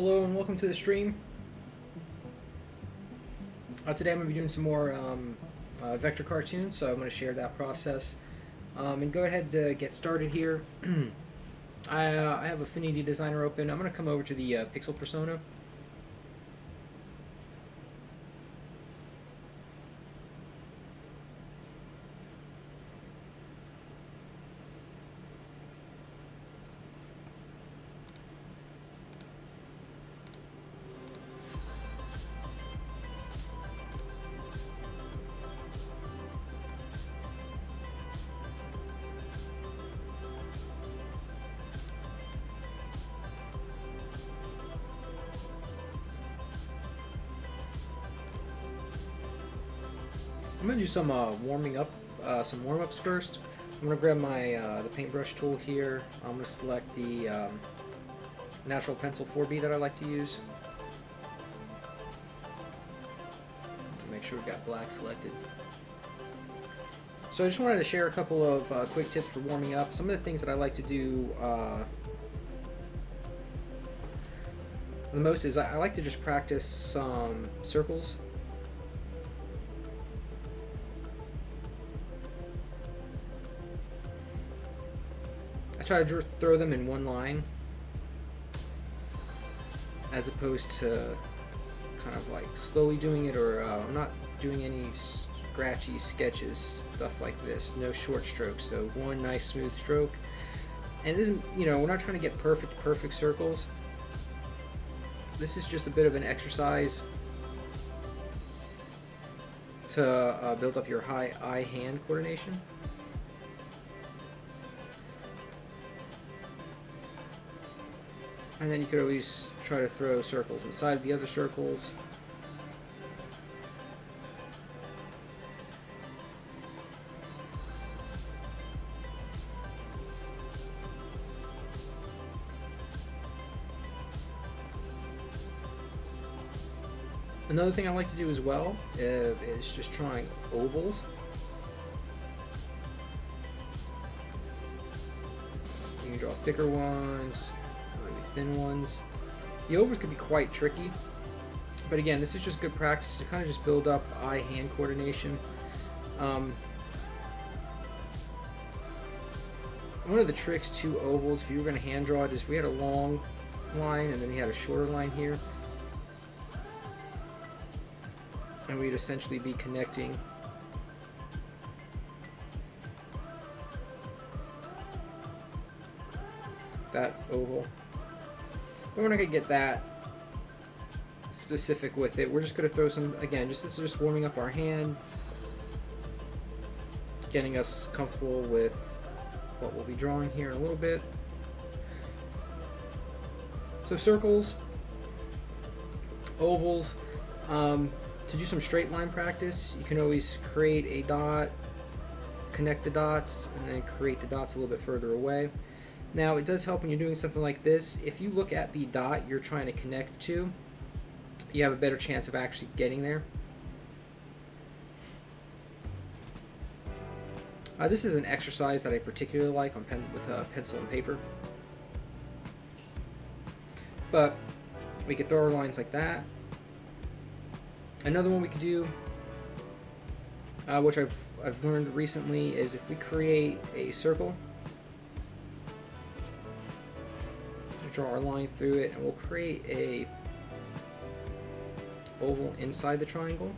Hello and welcome to the stream. Today I'm going to be doing some more vector cartoons, so I'm going to share that process. And go ahead to get started here. I have Affinity Designer open. I'm going to come over to the pixel persona. I'm going to do some warming up, some warm-ups first. I'm going to grab my the paintbrush tool here. I'm going to select the natural pencil 4B that I like to use. Make sure we've got black selected. So I just wanted to share a couple of quick tips for warming up. Some of the things that I like to do the most is I like to just practice some circles. I try to throw them in one line as opposed to kind of like slowly doing it, or I'm not doing any scratchy sketches, stuff like this. No short strokes, so one nice smooth stroke. And it isn't, you know, we're not trying to get perfect circles. This is just a bit of an exercise to build up your eye-hand coordination. And then you could always try to throw circles inside the other circles. Another thing I like to do as well is just trying ovals. You can draw thicker ones, really thin ones. The ovals can be quite tricky, but again, this is just good practice to kind of just build up eye-hand coordination. One of the tricks to ovals, if you were going to hand draw it, is if we had a long line and then we had a shorter line here, and we'd essentially be connecting that oval. But we're not going to get that specific with it. We're just going to throw some, again, this is just warming up our hand, getting us comfortable with what we'll be drawing here in a little bit. So circles, ovals. To do some straight line practice, you can always create a dot, connect the dots, and then create the dots a little bit further away. Now, it does help when you're doing something like this. If you look at the dot you're trying to connect to, you have a better chance of actually getting there. This is an exercise that I particularly like on with pencil and paper. But we could throw our lines like that. Another one we could do, which I've learned recently, is if we create a circle, draw our line through it, and we'll create a oval inside the triangle.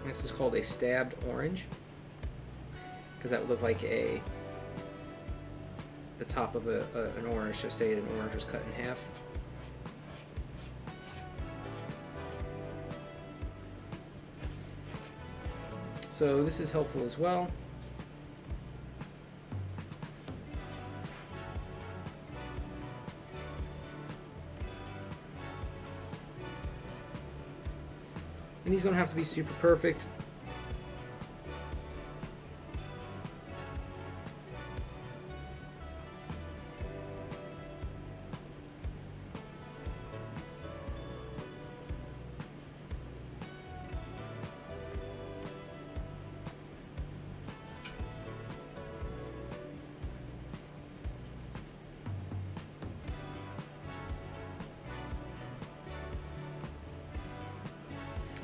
This is called a stabbed orange, because that would look like the top of an orange. So say an orange was cut in half. So this is helpful as well. And these don't have to be super perfect.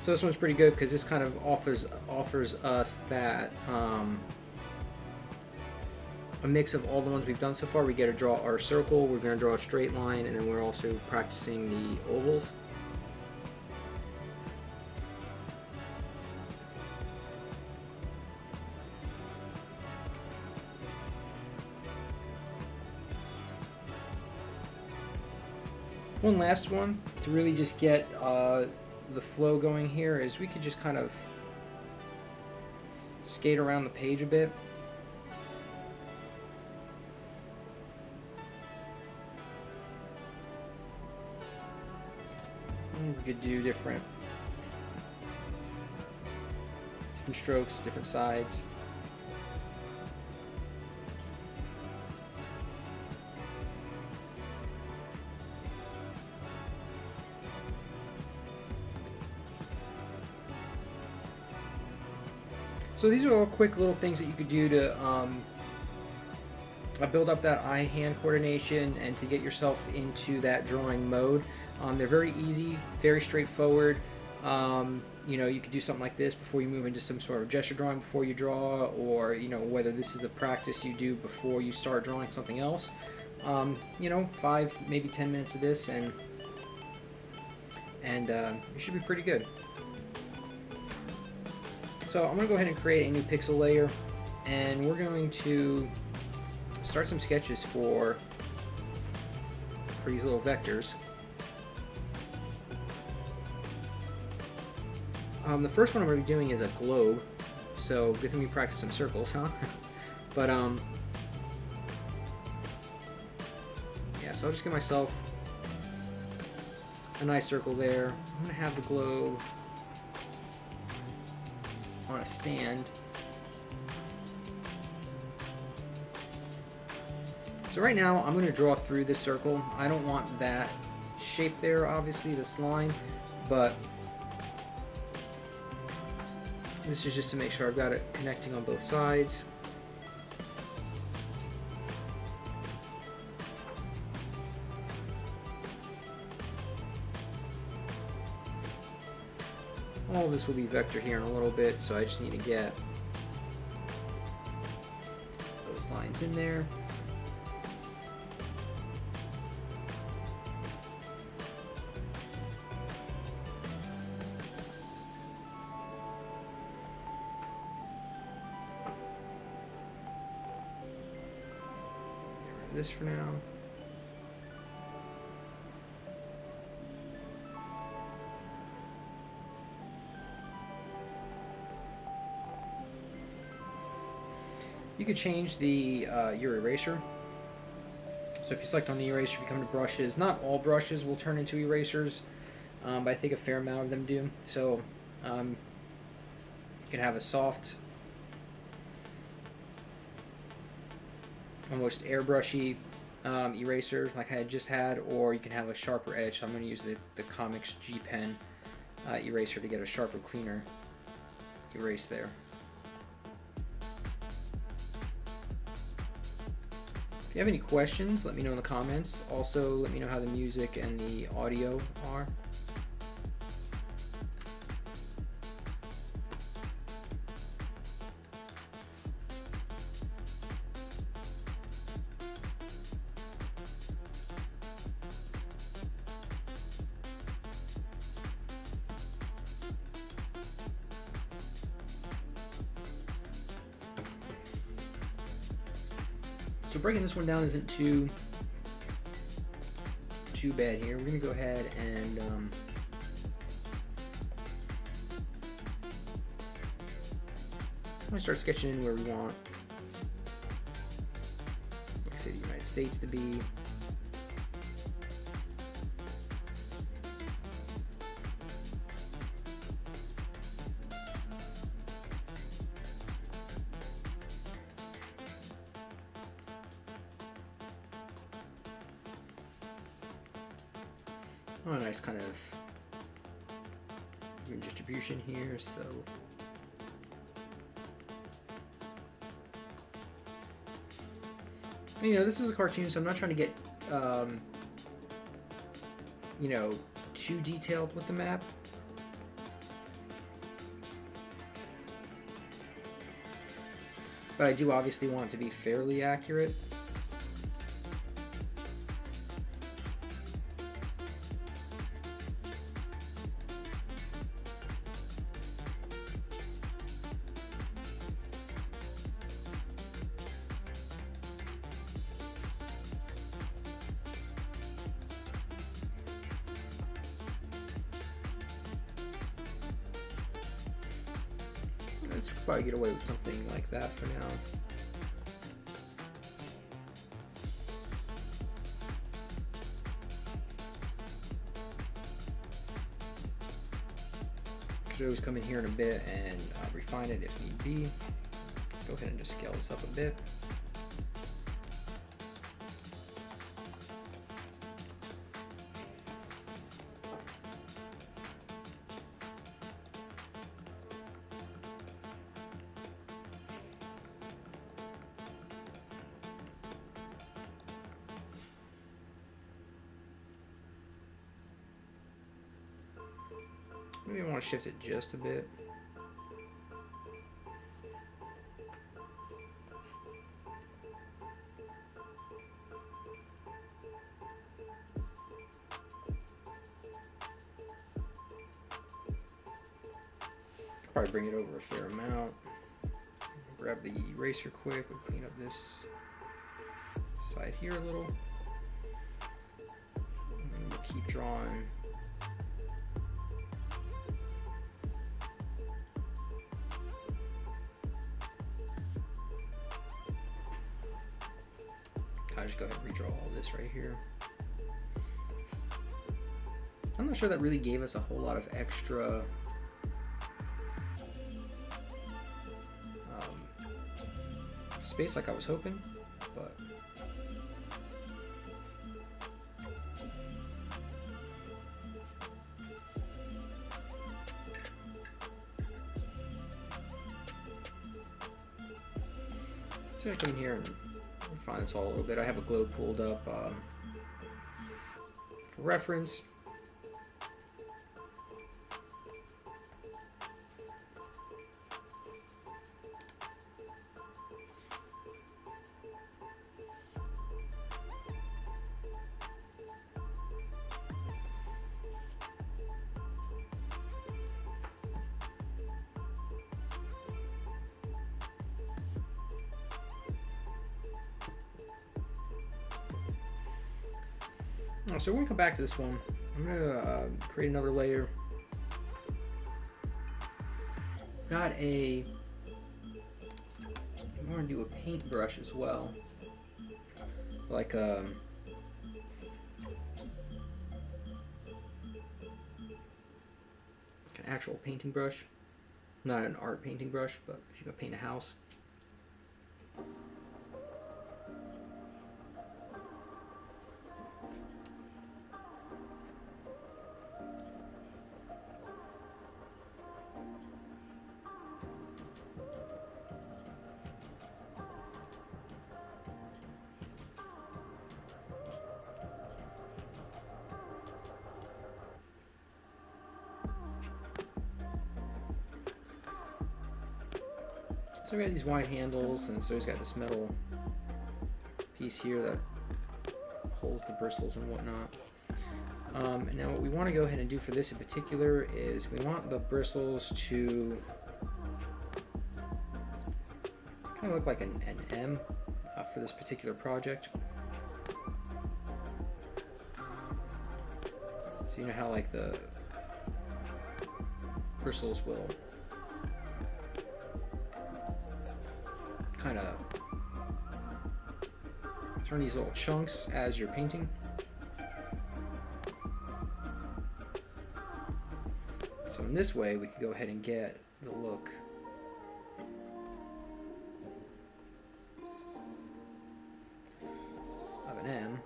So this one's pretty good because this kind of offers us that a mix of all the ones we've done so far. We get to draw our circle, we're going to draw a straight line, and then we're also practicing the ovals. One last one to really just get the flow going here is we could just kind of skate around the page a bit. And we could do different strokes, different sides. So these are all quick little things that you could do to build up that eye-hand coordination and to get yourself into that drawing mode. They're very easy, very straightforward. You know, you could do something like this before you move into some sort of gesture drawing before you draw, or you know, whether this is the practice you do before you start drawing something else. You know, 5, maybe 10 minutes of this, and you should be pretty good. So I'm going to go ahead and create a new pixel layer, and we're going to start some sketches for these little vectors. The first one I'm going to be doing is a globe, so good thing we practice some circles, huh? But yeah, so I'll just give myself a nice circle there. I'm going to have the globe on a stand. So right now I'm going to draw through this circle. I don't want that shape there, obviously, this line, but this is just to make sure I've got it connecting on both sides. All of this will be vector here in a little bit, so I just need to get those lines in there. Get rid of this for now. You could change the your eraser. So if you select on the eraser, if you come to brushes, not all brushes will turn into erasers, but I think a fair amount of them do. So you can have a soft, almost airbrushy eraser like I had just had, or you can have a sharper edge. So I'm going to use the Comics G Pen eraser to get a sharper, cleaner erase there. If you have any questions, let me know in the comments. Also, let me know how the music and the audio are. So breaking this one down isn't too bad here. We're going to go ahead and I'm going to start sketching in where we want, like say, the United States to be. Oh, a nice kind of even distribution here, so you know, this is a cartoon, so I'm not trying to get you know, too detailed with the map. but I do obviously want it to be fairly accurate. Let's probably get away with something like that for now. Could always come in here in a bit and refine it if need be. Let's go ahead and just scale this up a bit. Maybe I want to shift it just a bit. Probably bring it over a fair amount. Grab the eraser quick, we'll clean up this side here a little. And we'll keep drawing. I'll just go ahead and redraw all this right here. I'm not sure that really gave us a whole lot of extra space like I was hoping, but so I come in here and refine this all a little bit. I have a globe pulled up for reference. So we're gonna come back to this one. I'm gonna create another layer. Got a. I want to do a paintbrush as well, like an actual painting brush, not an art painting brush, but if you're gonna paint a house. So we got these wide handles, and so he's got this metal piece here that holds the bristles and whatnot. And now what we want to go ahead and do for this in particular is we want the bristles to kind of look like an M for this particular project. So you know how like the bristles will kind of turn these little chunks as you're painting. So in this way we can go ahead and get the look of an M.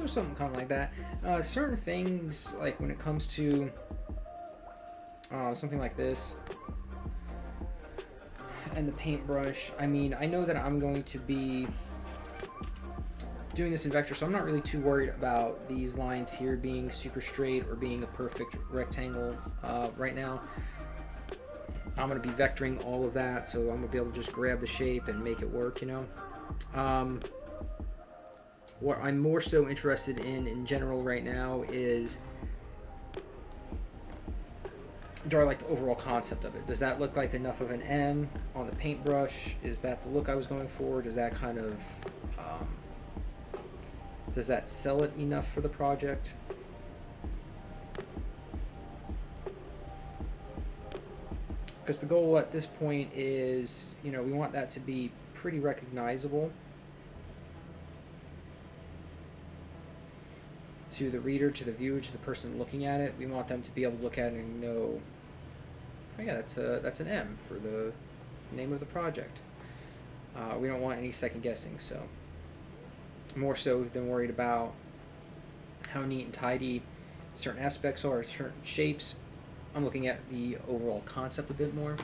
So something kind of like that. Certain things, like when it comes to something like this and the paintbrush, I mean, I know that I'm going to be doing this in vector, so I'm not really too worried about these lines here being super straight or being a perfect rectangle right now. I'm going to be vectoring all of that, so I'm going to be able to just grab the shape and make it work, you know. What I'm more so interested in general right now is, do I like the overall concept of it? Does that look like enough of an M on the paintbrush? Is that the look I was going for? Does that kind of does that sell it enough for the project? Because the goal at this point is, you know, we want that to be pretty recognizable to the reader, to the viewer, to the person looking at it. We want them to be able to look at it and know, oh yeah, that's an M for the name of the project. We don't want any second guessing, so more so than worried about how neat and tidy certain aspects are, certain shapes. I'm looking at the overall concept a bit more.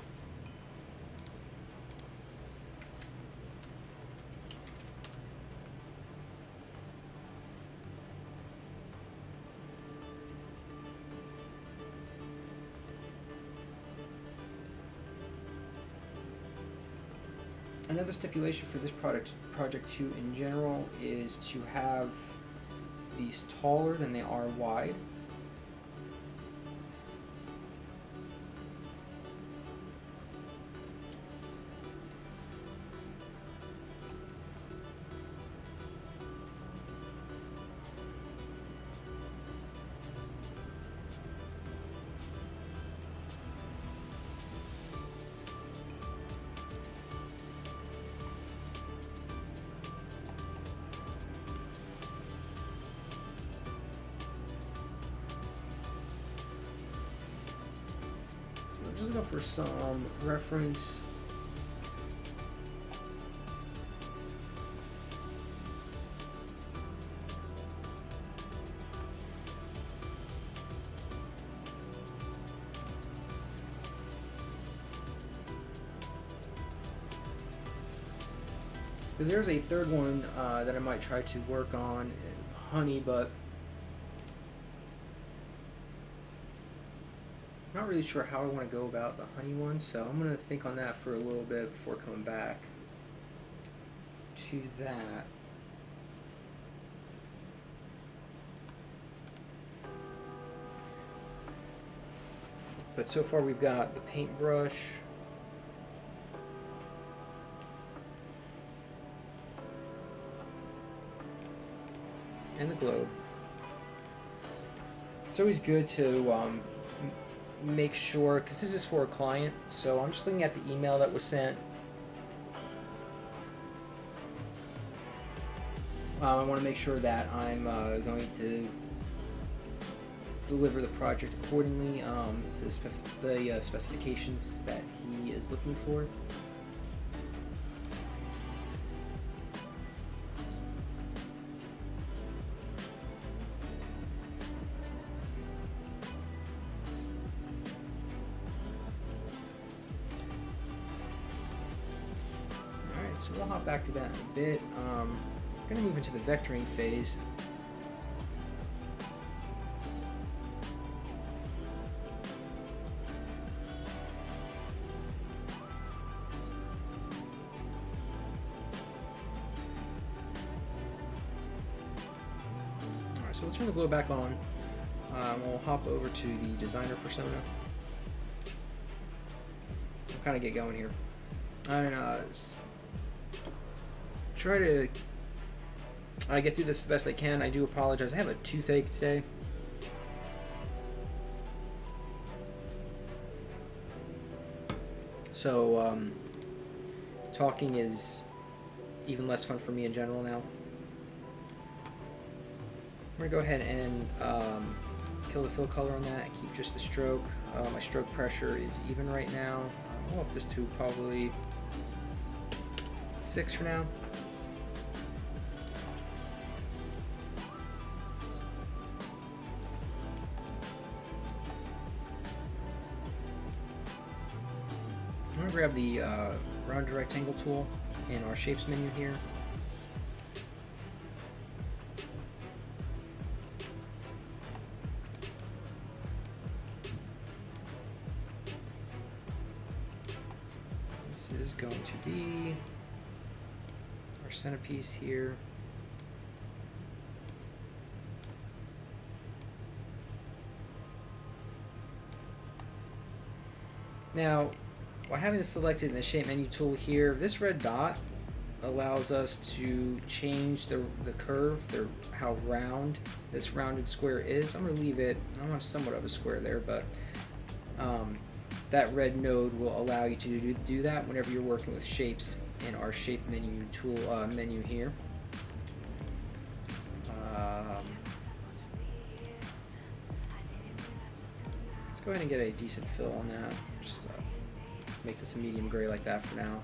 Another stipulation for this project too in general is to have these taller than they are wide. Just go for some reference. Because there's a third one that I might try to work on, honey, but I'm not really sure how I want to go about the honey one, so I'm going to think on that for a little bit before coming back to that. But so far we've got the paintbrush, and the globe. It's always good to make sure, because this is for a client, so I'm just looking at the email that was sent. I want to make sure that I'm going to deliver the project accordingly to the specifications that he is looking for. So we'll hop back to that in a bit. I'm going to move into the vectoring phase. Alright, so we'll turn the glow back on. We'll hop over to the designer persona. We'll kind of get going here. And try to get through this the best I can. I do apologize. I have a toothache today. So talking is even less fun for me in general now. I'm going to go ahead and kill the fill color on that and keep just the stroke. My stroke pressure is even right now. I'll up this to probably 6 for now. I'm going to grab the rounded rectangle tool in our shapes menu here. This is going to be our centerpiece here. Now, while having this selected in the shape menu tool here, this red dot allows us to change the curve, how round this rounded square is. I'm going to leave it, I want somewhat of a square there, but that red node will allow you to do that whenever you're working with shapes in our shape menu tool menu here. Let's go ahead and get a decent fill on that. Just make this a medium gray like that for now.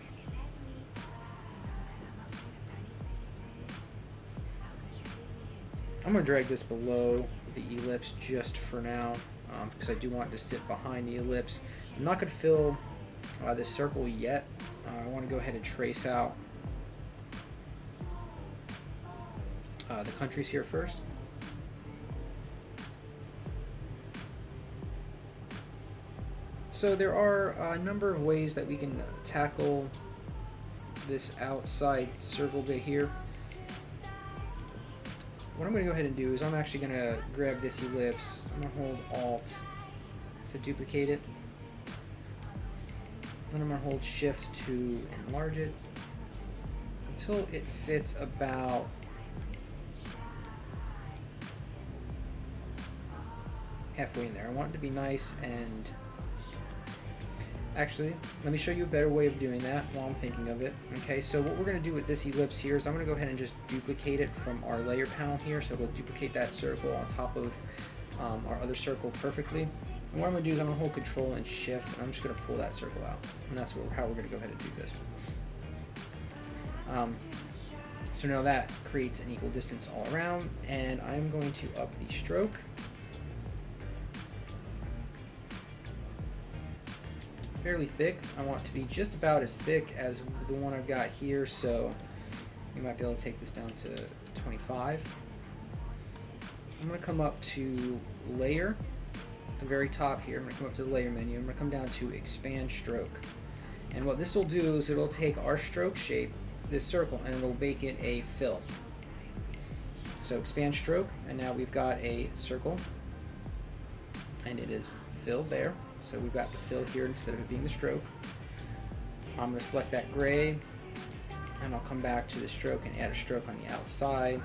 I'm going to drag this below the ellipse just for now, because I do want it to sit behind the ellipse. I'm not going to fill this circle yet. I want to go ahead and trace out the countries here first. So there are a number of ways that we can tackle this outside circle bit here. What I'm going to go ahead and do is I'm actually going to grab this ellipse. I'm going to hold Alt to duplicate it. Then I'm going to hold Shift to enlarge it until it fits about halfway in there. I want it to be nice and... Actually, let me show you a better way of doing that while I'm thinking of it. Okay, so what we're going to do with this ellipse here is I'm going to go ahead and just duplicate it from our layer panel here. So we'll duplicate that circle on top of our other circle perfectly. And what I'm going to do is I'm going to hold Control and Shift, and I'm just going to pull that circle out. And that's how we're going to go ahead and do this. So now that creates an equal distance all around, and I'm going to up the stroke. Fairly thick. I want it to be just about as thick as the one I've got here, so you might be able to take this down to 25. I'm going to come up to Layer, at the very top here. I'm going to come up to the Layer menu. I'm going to come down to Expand Stroke. And what this will do is it'll take our stroke shape, this circle, and it'll make it a fill. So Expand Stroke, and now we've got a circle, and it is filled there. So we've got the fill here instead of it being the stroke. I'm going to select that gray, and I'll come back to the stroke and add a stroke on the outside.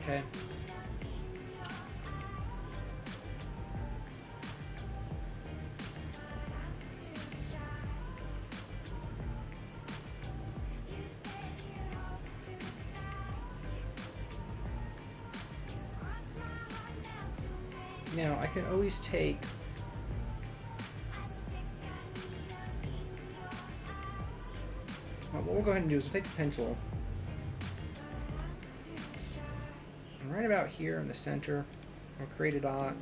Okay. Now, I can always take what we'll go ahead and do is we'll take the pen tool, and right about here in the center, I'll create a dot.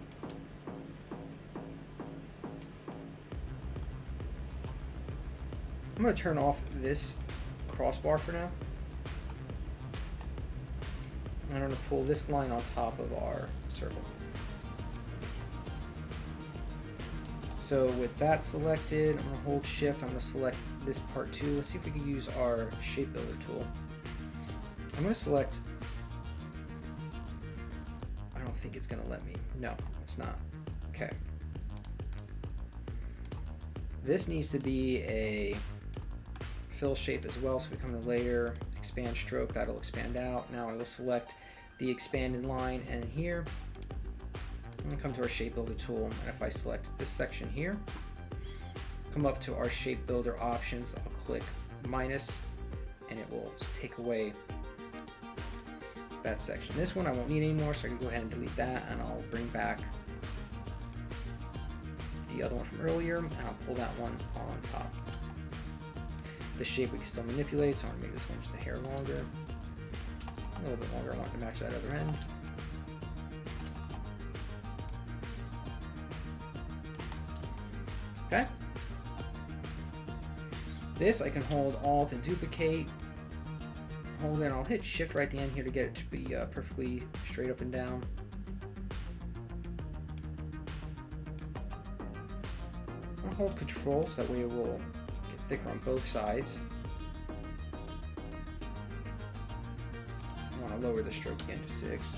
I'm going to turn off this crossbar for now. And I'm going to pull this line on top of our circle. So with that selected, I'm going to hold Shift. I'm going to select this part too. Let's see if we can use our Shape Builder tool. I'm going to select... I don't think it's going to let me. No, it's not. Okay. This needs to be a fill shape as well. So we come to Layer, Expand Stroke. That'll expand out. Now I will select the expanded line, and here I'm going to come to our Shape Builder tool, and if I select this section here, come up to our Shape Builder options, I'll click minus, and it will take away that section. This one I won't need anymore, so I can go ahead and delete that, and I'll bring back the other one from earlier, and I'll pull that one on top. The shape we can still manipulate, so I'm going to make this one just a hair longer. A little bit longer, I want to match that other end. Okay. This I can hold Alt and duplicate. Hold in. I'll hit Shift right at the end here to get it to be perfectly straight up and down. I'll hold Control so that way it will get thicker on both sides. I want to lower the stroke again to 6.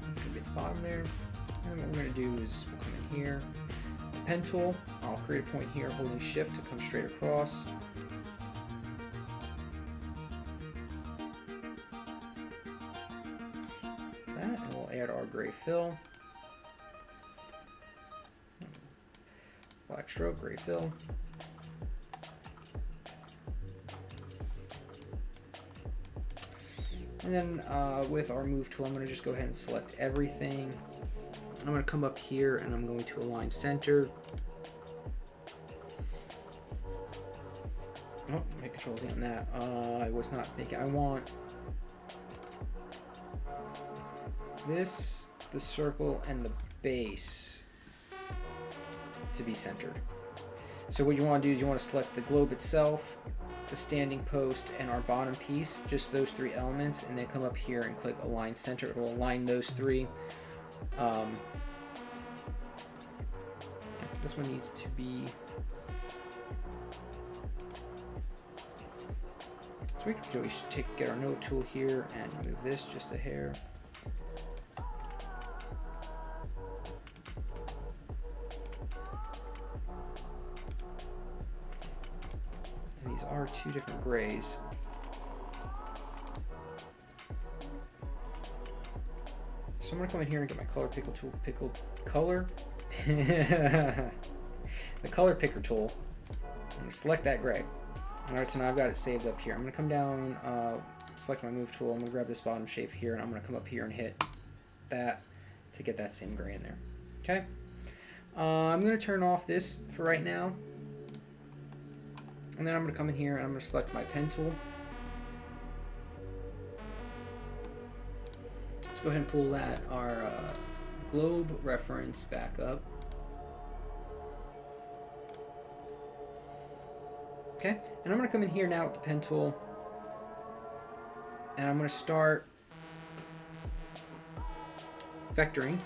That's going to be at the bottom there. And what we're going to do is we'll come in here. The pen tool, I'll create a point here holding Shift to come straight across. That, and we'll add our gray fill. Black stroke, gray fill. And then with our move tool, I'm going to just go ahead and select everything. I'm going to come up here and I'm going to align center. Oh, my control's on that. I was not thinking. I want this, the circle, and the base to be centered. So what you want to do is you want to select the globe itself, the standing post, and our bottom piece, just those 3 elements, and then come up here and click Align Center. It will align those 3. This one needs to be... So we should get our node tool here and move this just a hair. And these are 2 different grays. So I'm going to come in here and get my color picker tool, the color picker tool, and select that gray. Alright, so now I've got it saved up here. I'm going to come down, select my move tool, I'm going to grab this bottom shape here, and I'm going to come up here and hit that to get that same gray in there. Okay? I'm going to turn off this for right now, and then I'm going to come in here and I'm going to select my pen tool. Let's go ahead and pull that, our globe reference back up. Okay, and I'm going to come in here now with the pen tool, and I'm going to start vectoring.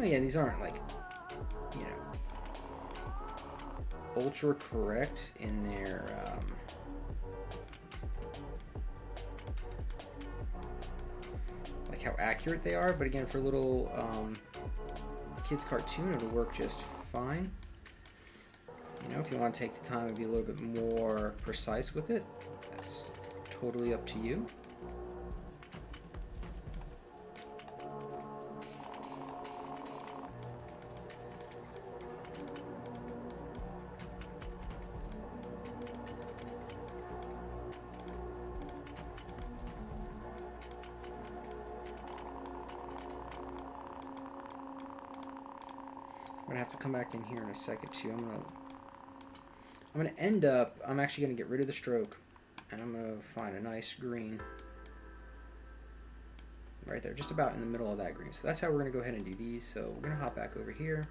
Again, these aren't like, you know, ultra correct in their like how accurate they are, but again, for a little kids cartoon, it'll work just fine. You know, if you want to take the time and be a little bit more precise with it, that's totally up to you. I'm gonna have to come back in here in a second too. I'm gonna end up, I'm actually gonna get rid of the stroke, and I'm gonna find a nice green right there, just about in the middle of that green. So that's how we're gonna go ahead and do these. So we're gonna hop back over here.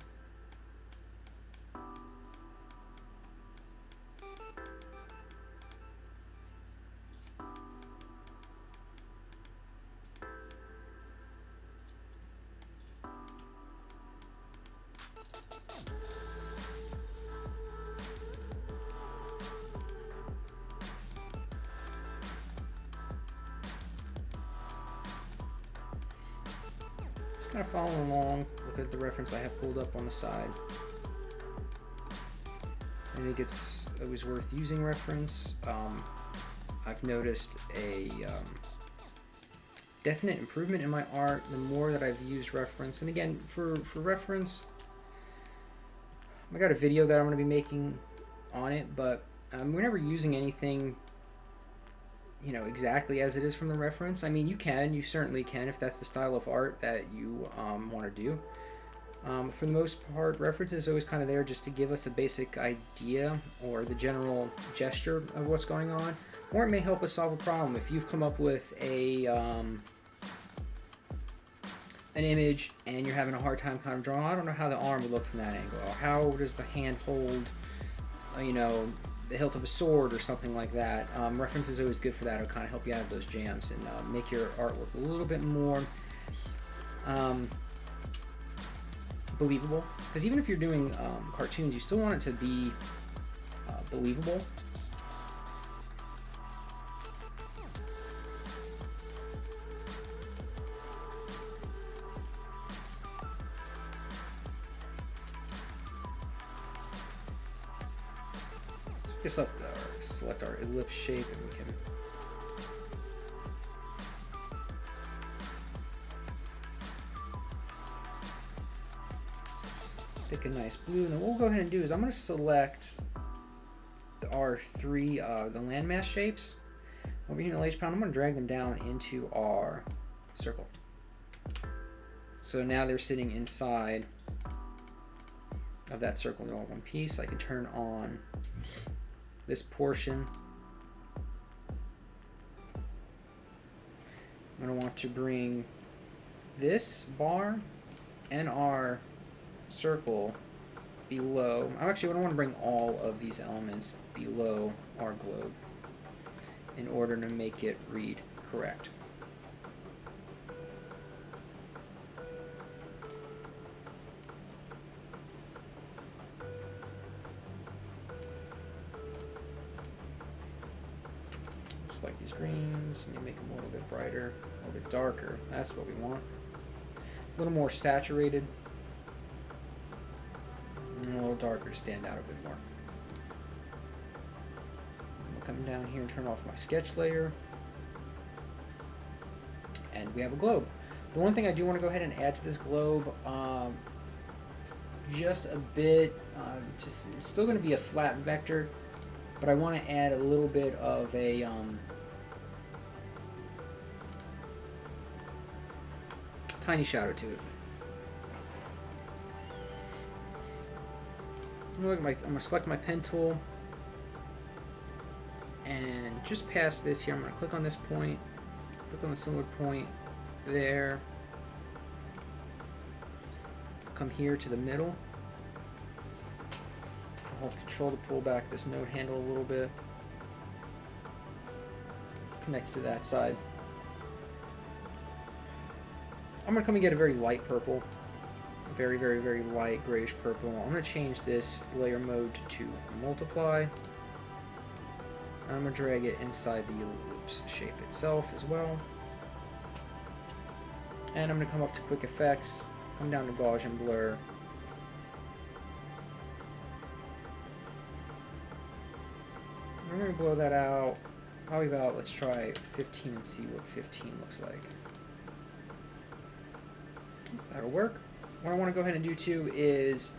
Kind of following along, look at the reference I have pulled up on the side. I think it's always worth using reference. I've noticed a definite improvement in my art the more that I've used reference. And again, for reference, I got a video that I'm going to be making on it, but we're never using anything, you know, exactly as it is from the reference. I mean, you certainly can if that's the style of art that you want to do. For the most part, reference is always kind of there just to give us a basic idea or the general gesture of what's going on, or it may help us solve a problem. If you've come up with an image and you're having a hard time kind of drawing, I don't know how the arm would look from that angle, or how does the hand hold, you know, the hilt of a sword or something like that. Reference is always good for that. It'll kind of help you out of those jams and make your artwork a little bit more believable. Because even if you're doing cartoons, you still want it to be believable. Just select our ellipse shape, and we can pick a nice blue. And then what we'll go ahead and do is I'm going to select our three the landmass shapes over here in the layers panel. I'm going to drag them down into our circle. So now they're sitting inside of that circle. They're all one piece. I can turn on this portion. I'm going to want to bring this bar and our circle below. Actually, I don't want to bring all of these elements below our globe in order to make it read correct. Like these greens, let me make them a little bit brighter, a little bit darker. That's what we want. A little more saturated, and a little darker to stand out a bit more. I'll come down here and turn off my sketch layer, and we have a globe. The one thing I do want to go ahead and add to this globe, just a bit. It's still going to be a flat vector, but I want to add a little bit of a tiny shadow to it. I'm gonna select my pen tool, and just past this here, I'm gonna click on this point, click on the similar point there, come here to the middle, hold Control to pull back this node handle a little bit, connect to that side. I'm going to come and get a very light purple, very, very, very light grayish purple. I'm going to change this layer mode to multiply. I'm going to drag it inside the ellipse shape itself as well. And I'm going to come up to Quick Effects, come down to Gaussian Blur. I'm going to blow that out, probably about, let's try 15 and see what 15 looks like. That'll work. What I want to go ahead and do too is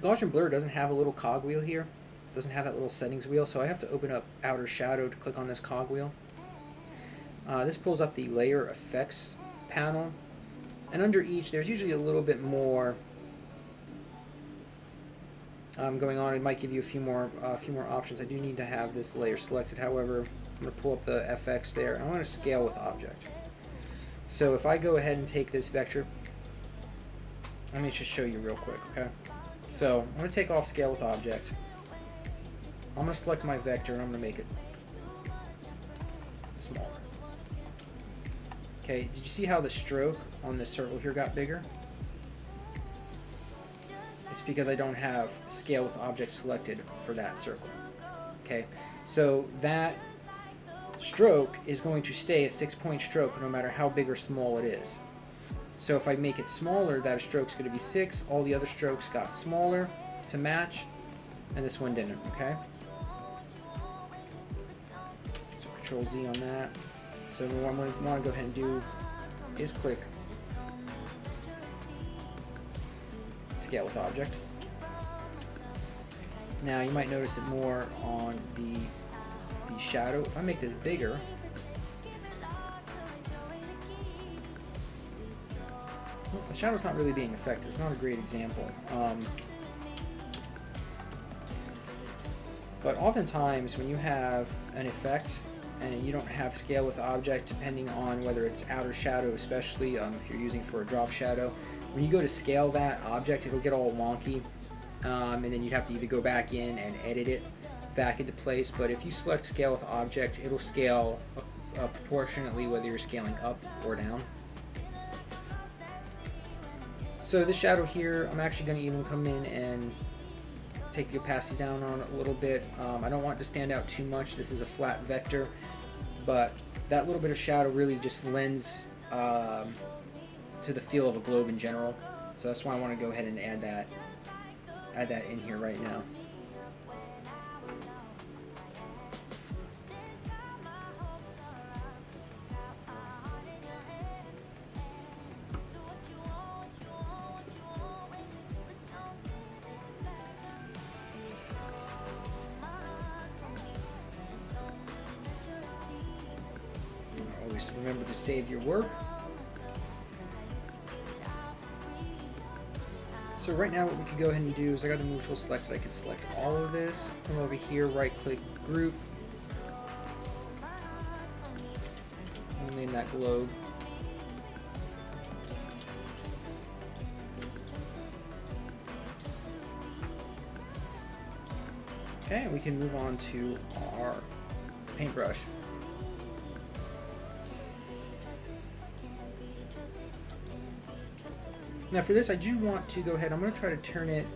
Gaussian Blur doesn't have a little cogwheel here. It doesn't have that little settings wheel, so I have to open up Outer Shadow to click on this cogwheel. This pulls up the Layer Effects panel, and under each there's usually a little bit more going on. It might give you a few more options. I do need to have this layer selected. However, I'm going to pull up the FX there, and I want to scale with object. So if I go ahead and take this vector, let me just show you real quick, okay? So I'm going to take off scale with object. I'm going to select my vector, and I'm going to make it smaller. Okay, did you see how the stroke on this circle here got bigger? It's because I don't have scale with object selected for that circle. Okay, so that stroke is going to stay a 6-point stroke no matter how big or small it is. So if I make it smaller, that stroke's going to be 6. All the other strokes got smaller to match, and this one didn't, okay? Control Z on that. So what I'm going to want to go ahead and do is click Scale with Object. Now you might notice it more on the shadow. If I make this bigger, well, the shadow's not really being affected. It's not a great example. But oftentimes when you have an effect and you don't have scale with object, depending on whether it's outer shadow, especially if you're using for a drop shadow, when you go to scale that object, it'll get all wonky, and then you'd have to either go back in and edit it back into place. But if you select scale with object, it'll scale proportionately whether you're scaling up or down. So this shadow here, I'm actually going to even come in and take the opacity down on it a little bit. I don't want it to stand out too much. This is a flat vector, but that little bit of shadow really just lends to the feel of a globe in general. So that's why I want to go ahead and add that in here right now. Always remember to save your work. So right now what we could go ahead and do is I got the move tool selected. I could select all of this, come over here, right click group, and name that globe. Okay, we can move on to our paintbrush. Now for this, I do want to go ahead, I'm going to try to turn it,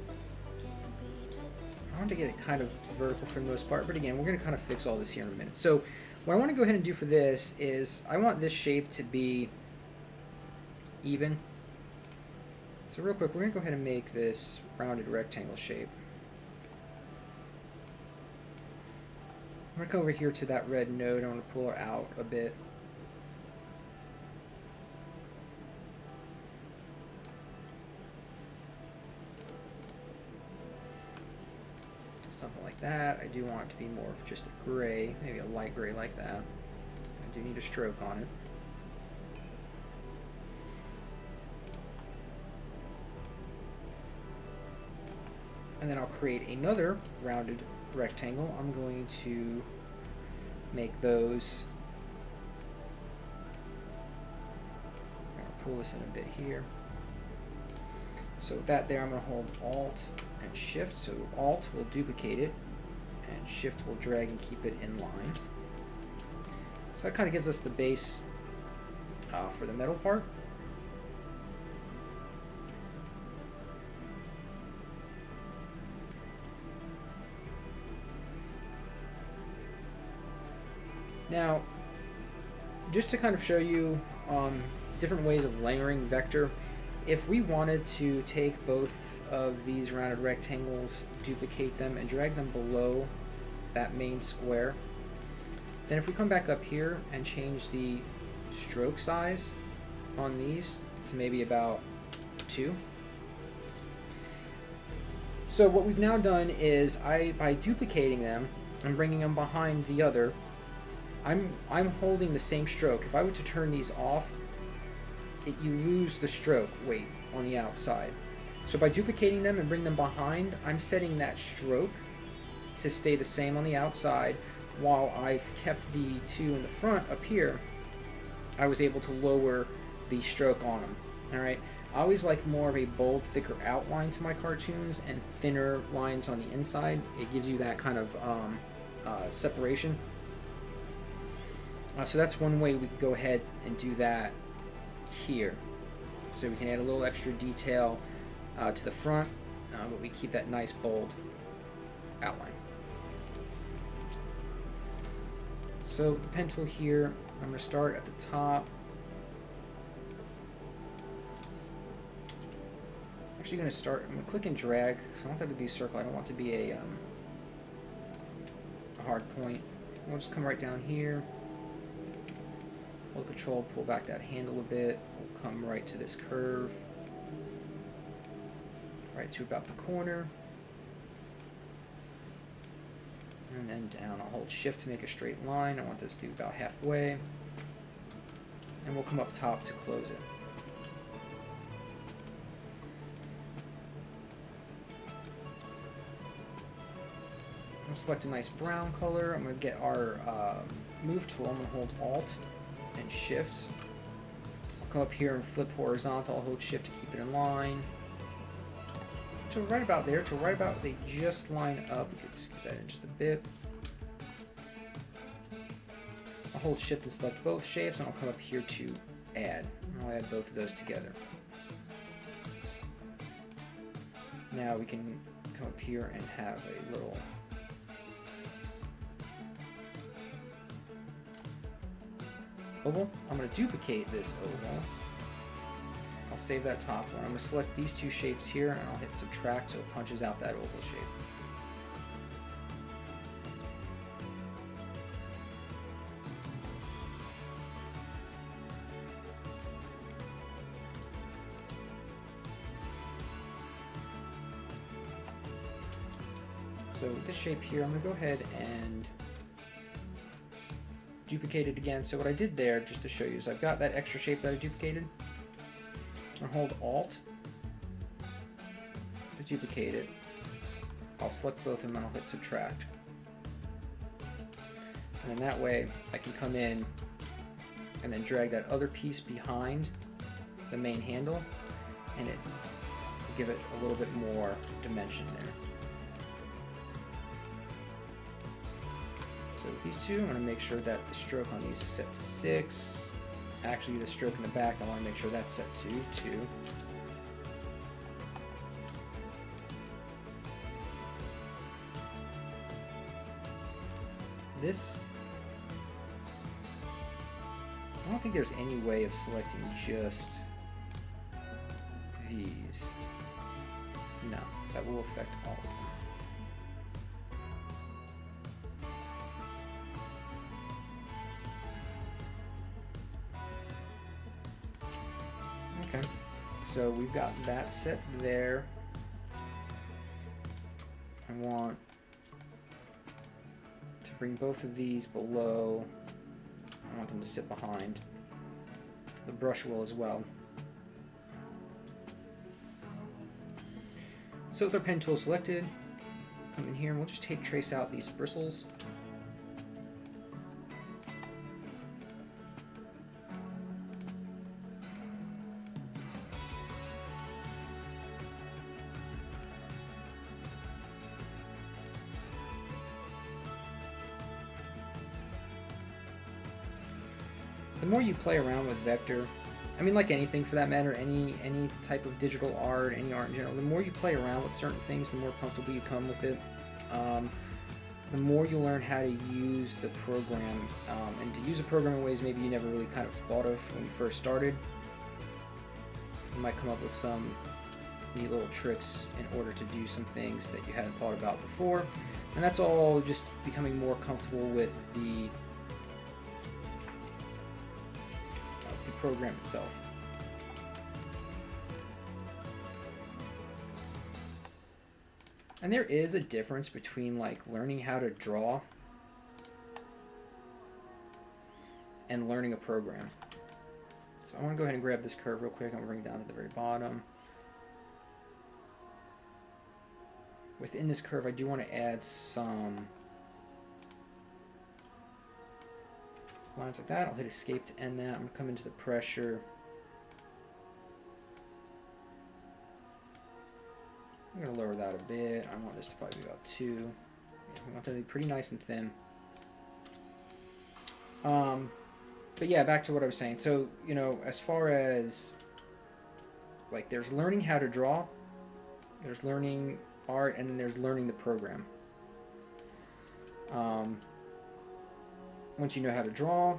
I want to get it kind of vertical for the most part, but again, we're going to kind of fix all this here in a minute. So what I want to go ahead and do for this is, I want this shape to be even. So real quick, we're going to go ahead and make this rounded rectangle shape. I'm going to come over here to that red node, I'm going to pull her out a bit. Something like that. I do want it to be more of just a gray, maybe a light gray like that. I do need a stroke on it. And then I'll create another rounded rectangle. I'm going to make those. I'm going to pull this in a bit here. So with that there, I'm going to hold Alt and Shift. So Alt will duplicate it, and Shift will drag and keep it in line. So that kind of gives us the base for the metal part. Now, just to kind of show you different ways of layering vector, if we wanted to take both of these rounded rectangles, duplicate them, and drag them below that main square, then if we come back up here and change the stroke size on these to maybe about 2. So what we've now done is, by duplicating them and bringing them behind the other, I'm holding the same stroke. If I were to turn these off, you lose the stroke weight on the outside. So by duplicating them and bring them behind, I'm setting that stroke to stay the same on the outside, while I've kept the 2 in the front up here. I was able to lower the stroke on them. Alright, I always like more of a bold, thicker outline to my cartoons and thinner lines on the inside. It gives you that kind of separation. So that's one way we could go ahead and do that here. So we can add a little extra detail to the front, but we keep that nice bold outline. So the pen tool here, I'm going to start at the top. I'm actually going to start, I'm going to click and drag, because I want that to be a circle. I don't want it to be a hard point. We'll just come right down here. Hold Control, pull back that handle a bit. We'll come right to this curve. Right to about the corner. And then down. I'll hold Shift to make a straight line. I want this to be about halfway. And we'll come up top to close it. I'm going to select a nice brown color. I'm going to get our move tool. I'm going to hold Alt and Shift. I'll come up here and flip horizontal. I'll hold Shift to keep it in line. To right about there, to right about they just line up. We could skip that in just a bit. I'll hold Shift and select both shapes, and I'll come up here to add. I'll add both of those together. Now we can come up here and have a little oval. I'm going to duplicate this oval. I'll save that top one. I'm going to select these two shapes here, and I'll hit subtract so it punches out that oval shape. So with this shape here, I'm going to go ahead and duplicate it again. So what I did there, just to show you, is I've got that extra shape that I duplicated. I'm going to hold Alt to duplicate it. I'll select both of them and I'll hit subtract. And then that way I can come in and then drag that other piece behind the main handle, and it will give it a little bit more dimension there. So with these two, I'm going to make sure that the stroke on these is set to 6. Actually, the stroke in the back, I want to make sure that's set to 2. This, I don't think there's any way of selecting just these. No, that will affect all of them. Okay, so we've got that set there. I want to bring both of these below. I want them to sit behind. The brush will as well. So with our pen tool selected, come in here and we'll just trace out these bristles. The more you play around with vector, I mean, like anything for that matter, any type of digital art, any art in general, the more you play around with certain things, the more comfortable you come with it. The more you learn how to use the program, and to use a program in ways maybe you never really kind of thought of when you first started. You might come up with some neat little tricks in order to do some things that you hadn't thought about before. And that's all just becoming more comfortable with the program itself. And there is a difference between like learning how to draw and learning a program. So I want to go ahead and grab this curve real quick. I'm going to bring it down to the very bottom. Within this curve, I do want to add some lines like that. I'll hit escape to end that. I'm going to come into the pressure. I'm going to lower that a bit. I want this to probably be about 2. Yeah, we want that to be pretty nice and thin. But yeah, back to what I was saying. So, you know, as far as like there's learning how to draw, there's learning art, and then there's learning the program. Once you know how to draw,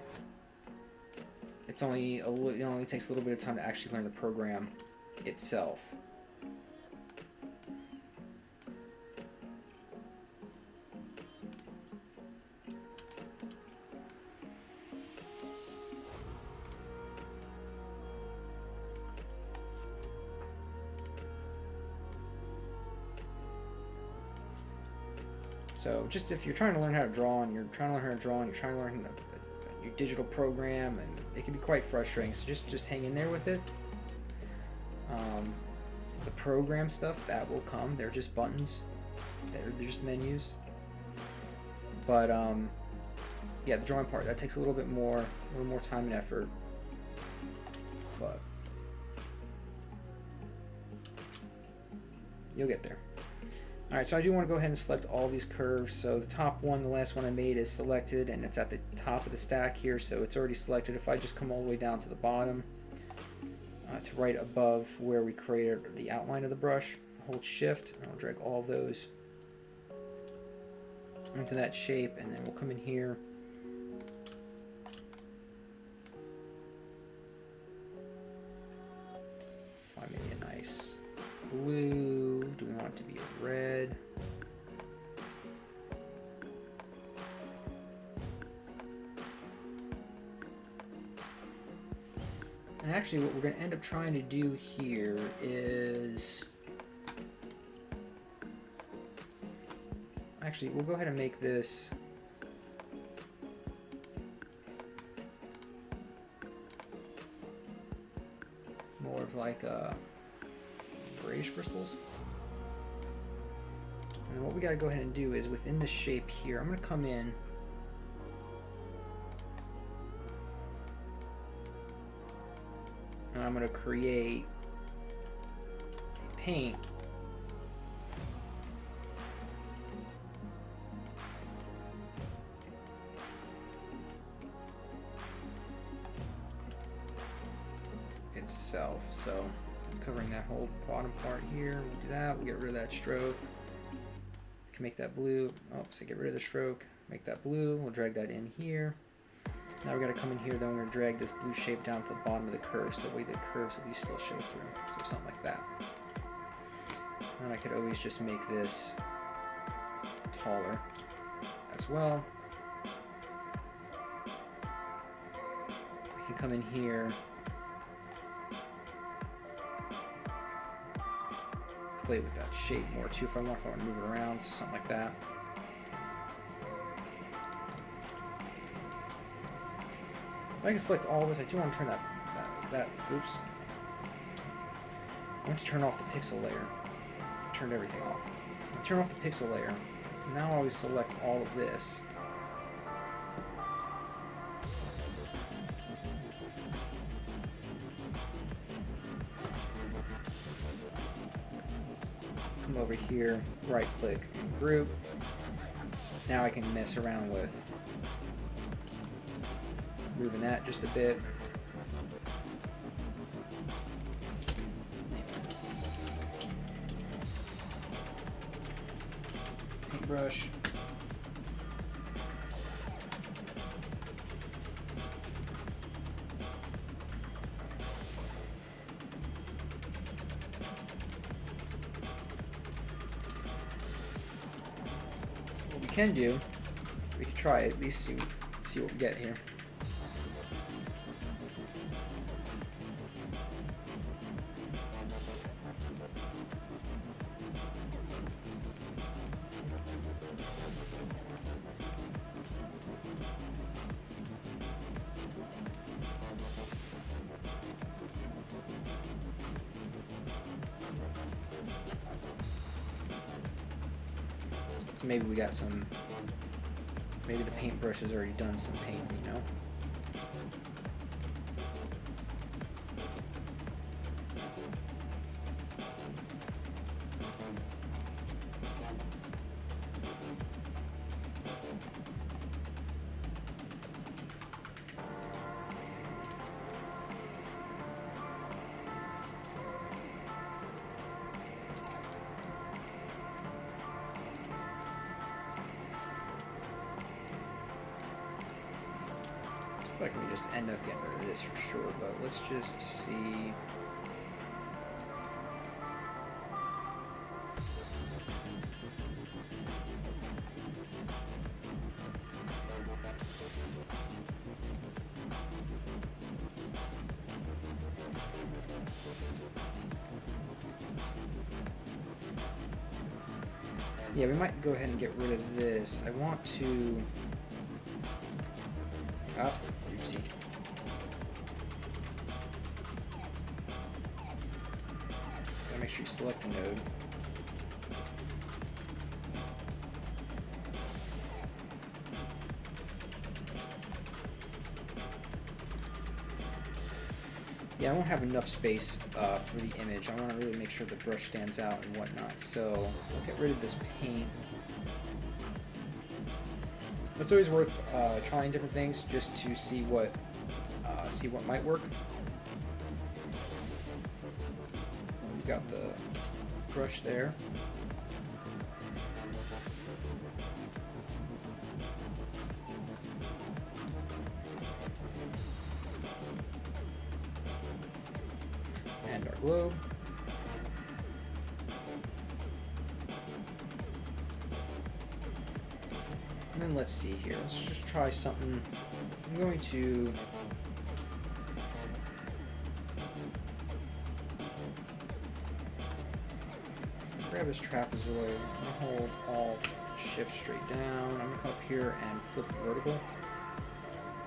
it's only it only takes a little bit of time to actually learn the program itself. So just if you're trying to learn how to draw and you're trying to learn how to draw and you're trying to learn a new digital program, and it can be quite frustrating. So just hang in there with it. The program stuff, that will come. They're just buttons. They're just menus. But yeah, the drawing part, that takes a little more time and effort. But you'll get there. Alright, so I do want to go ahead and select all these curves. So the top one, the last one I made, is selected, and it's at the top of the stack here, so it's already selected. If I just come all the way down to the bottom, to right above where we created the outline of the brush, hold shift, and I'll drag all of those into that shape, and then we'll come in here. Find maybe a nice blue. Do we want it to be a red? And actually what we're going to end up trying to do here is... Actually, we'll go ahead and make this more of like a grayish crystals. And then what we got to go ahead and do is within the shape here, I'm going to come in and I'm going to create the paint itself. So covering that whole bottom part here, we'll do that. We'll get rid of that stroke. We can make that blue. Oh, so get rid of the stroke. Make that blue. We'll drag that in here. Now we're going to come in here, then we're going to drag this blue shape down to the bottom of the curve, so that way the curves at least still show through. So something like that. And I could always just make this taller as well. I can come in here, play with that shape more too if I want to move it around, so something like that. I can select all of this. I do want to turn that oops. I want to turn off the pixel layer. Turned everything off. Turn off the pixel layer. Now I always select all of this. Come over here, right click, group. Now I can mess around with moving that just a bit. Paintbrush. What we can do, we can try it, at least see what we get here. So maybe we got some, maybe the paintbrush has already done some paint, you know? I can just end up getting rid of this for sure, but let's just see. Yeah, we might go ahead and get rid of this. I want to... Oh, oopsie. Gotta make sure you select the node. Yeah, I won't have enough space for the image. I want to really make sure the brush stands out and whatnot. So I'll get rid of this paint. It's always worth trying different things just to see what might work. We've got the brush there. And our globe. And then let's see here. Let's just try something. I'm going to grab this trapezoid. I'm going to hold Alt, Shift straight down. I'm going to come up here and flip it vertical.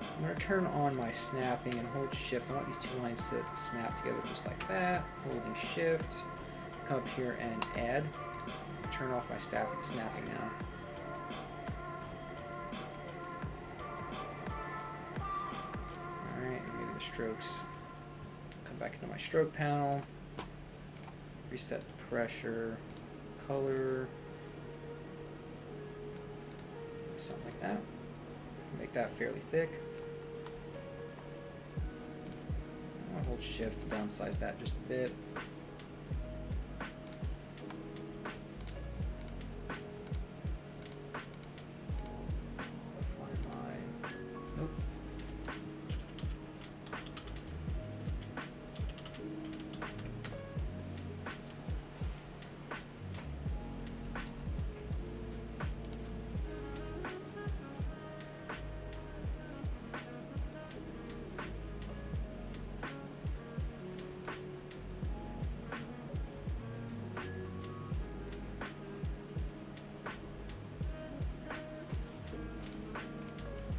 I'm going to turn on my snapping and hold Shift. I want these two lines to snap together just like that. Holding Shift. Come up here and add. Turn off my snapping now. Alright, maybe the strokes. Come back into my stroke panel. Reset the pressure. Color. Something like that. Make that fairly thick. I'll hold Shift to downsize that just a bit. Find my... Nope.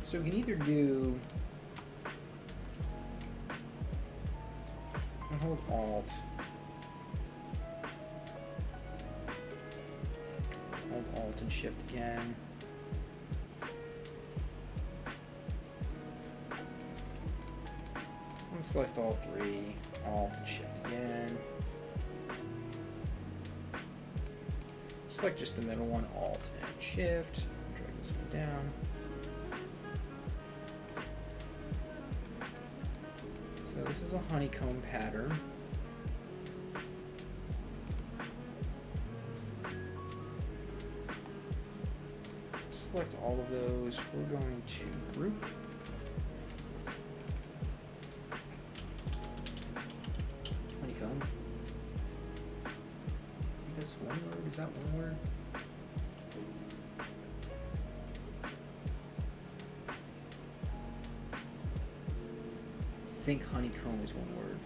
So we can either do, and hold Alt, hold Alt and Shift again. And select all three, Alt and Shift again. Select just the middle one, Alt and Shift. Drag this one down. So this is a honeycomb pattern. Select all of those. We're going to group. Honeycomb. Is this one word? Is that one word? I think honeycomb is one word.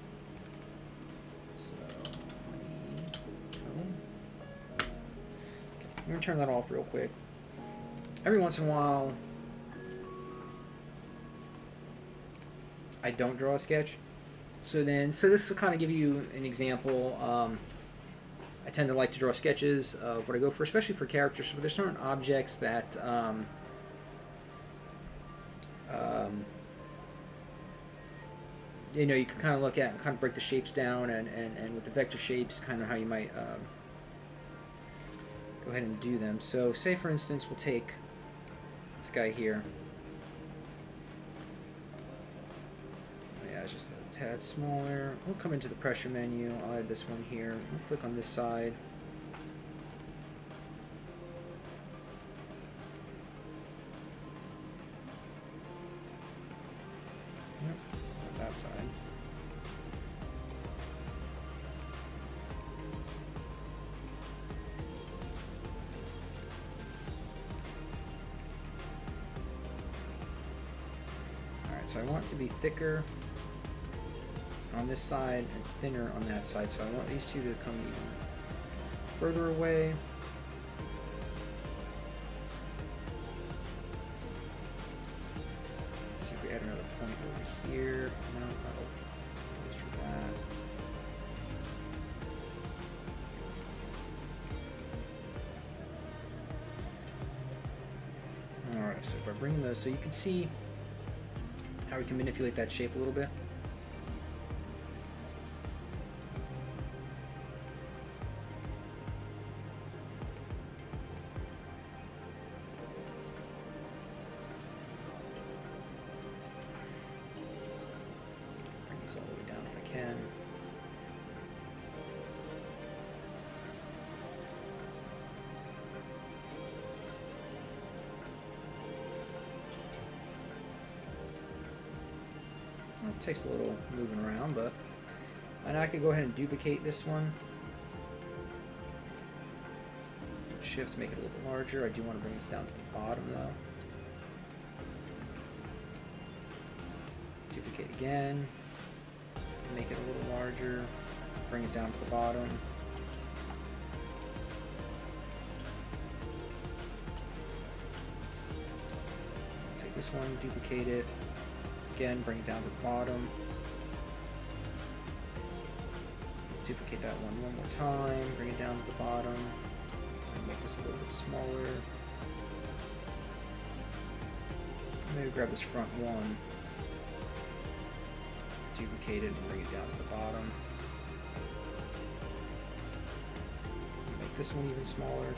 So, honeycomb. I'm going to turn that off real quick. Every once in a while, I don't draw a sketch. So this will kind of give you an example. I tend to like to draw sketches of what I go for, especially for characters. So there's certain objects that you know, you can kind of look at and kind of break the shapes down, and with the vector shapes, kind of how you might go ahead and do them. So say for instance we'll take this guy here. Yeah, it's just a tad smaller. We'll come into the pressure menu. I'll add this one here. We'll click on this side. Yep, that side. So I want it to be thicker on this side and thinner on that side. So I want these two to come even further away. add another point over here. No, that'll go through that. Alright, so if I bring those, so you can see how we can manipulate that shape a little bit. All the way down if I can. Well, it takes a little moving around, but and I could go ahead and duplicate this one. Shift to make it a little bit larger. I do want to bring this down to the bottom though. Duplicate again. Make it a little larger, bring it down to the bottom. Take this one, duplicate it, again, bring it down to the bottom. Duplicate that one more time, bring it down to the bottom, and make this a little bit smaller. Maybe grab this front one. Duplicate it and bring it down to the bottom. Make this one even smaller.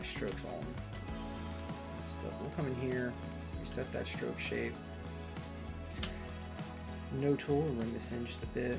Strokes all stuff. We'll come in here, reset that stroke shape. No tool, we'll bring this in just a bit.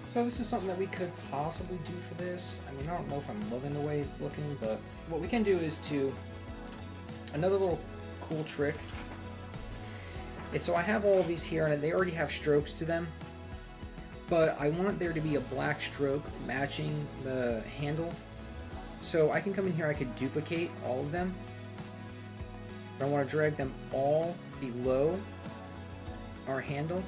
So this is something that we could possibly do for this. I mean, I don't know if I'm loving the way it's looking, but what we can do is to, another little cool trick is, so I have all of these here and they already have strokes to them, but I want there to be a black stroke matching the handle. So I can come in here, I could duplicate all of them, but I want to drag them all below our handle.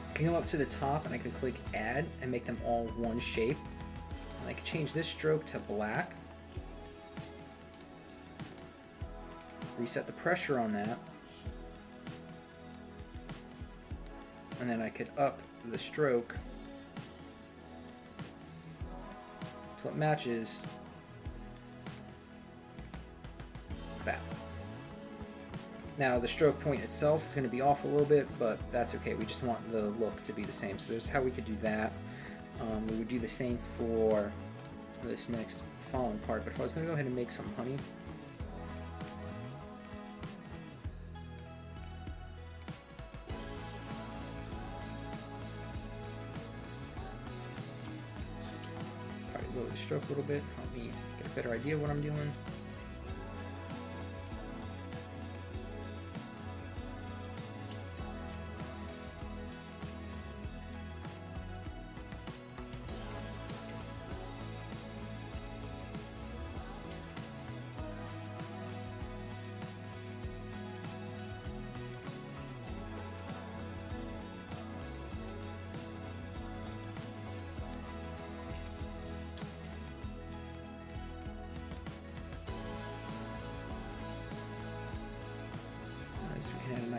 I can go up to the top and I could click add and make them all one shape. And I could change this stroke to black. Reset the pressure on that. And then I could up the stroke till it matches that. Now the stroke point itself is going to be off a little bit, but that's okay. We just want the look to be the same. So there's how we could do that. We would do the same for this next following part, but if I was going to go ahead and make some honey. Probably lower the stroke a little bit, help me get a better idea of what I'm doing.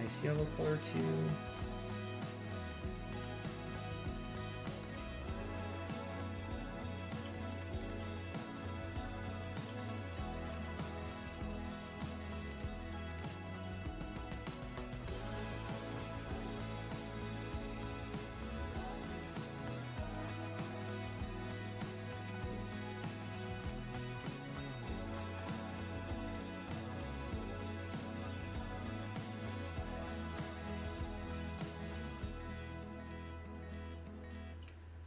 nice yellow color too.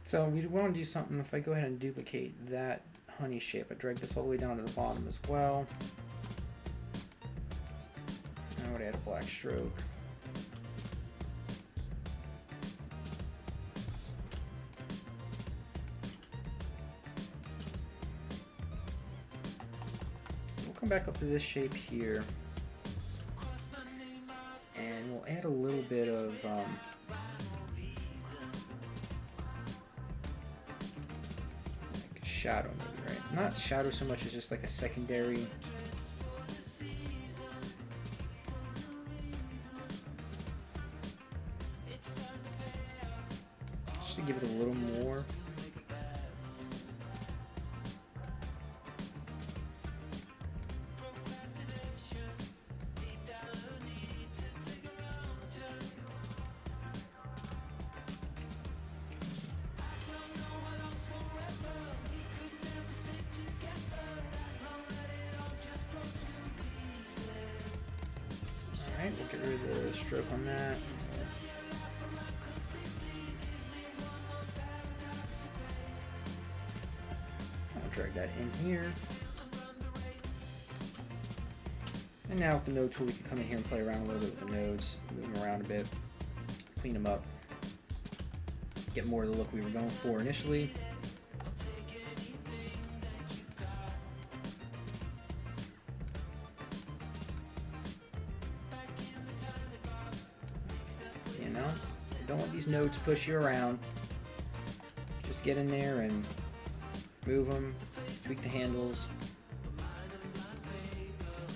So we want to do something. If I go ahead and duplicate that honey shape, I drag this all the way down to the bottom as well. And I would add a black stroke. We'll come back up to this shape here, and we'll add a little bit of shadow, maybe, right? Not shadow so much as just like a secondary. Just to give it a little more. Alright, we'll get rid of the stroke on that. I'll drag that in here. And now with the node tool, we can come in here and play around a little bit with the nodes, move them around a bit, clean them up, get more of the look we were going for initially. Don't let these nodes push you around. Just get in there and move them, tweak the handles,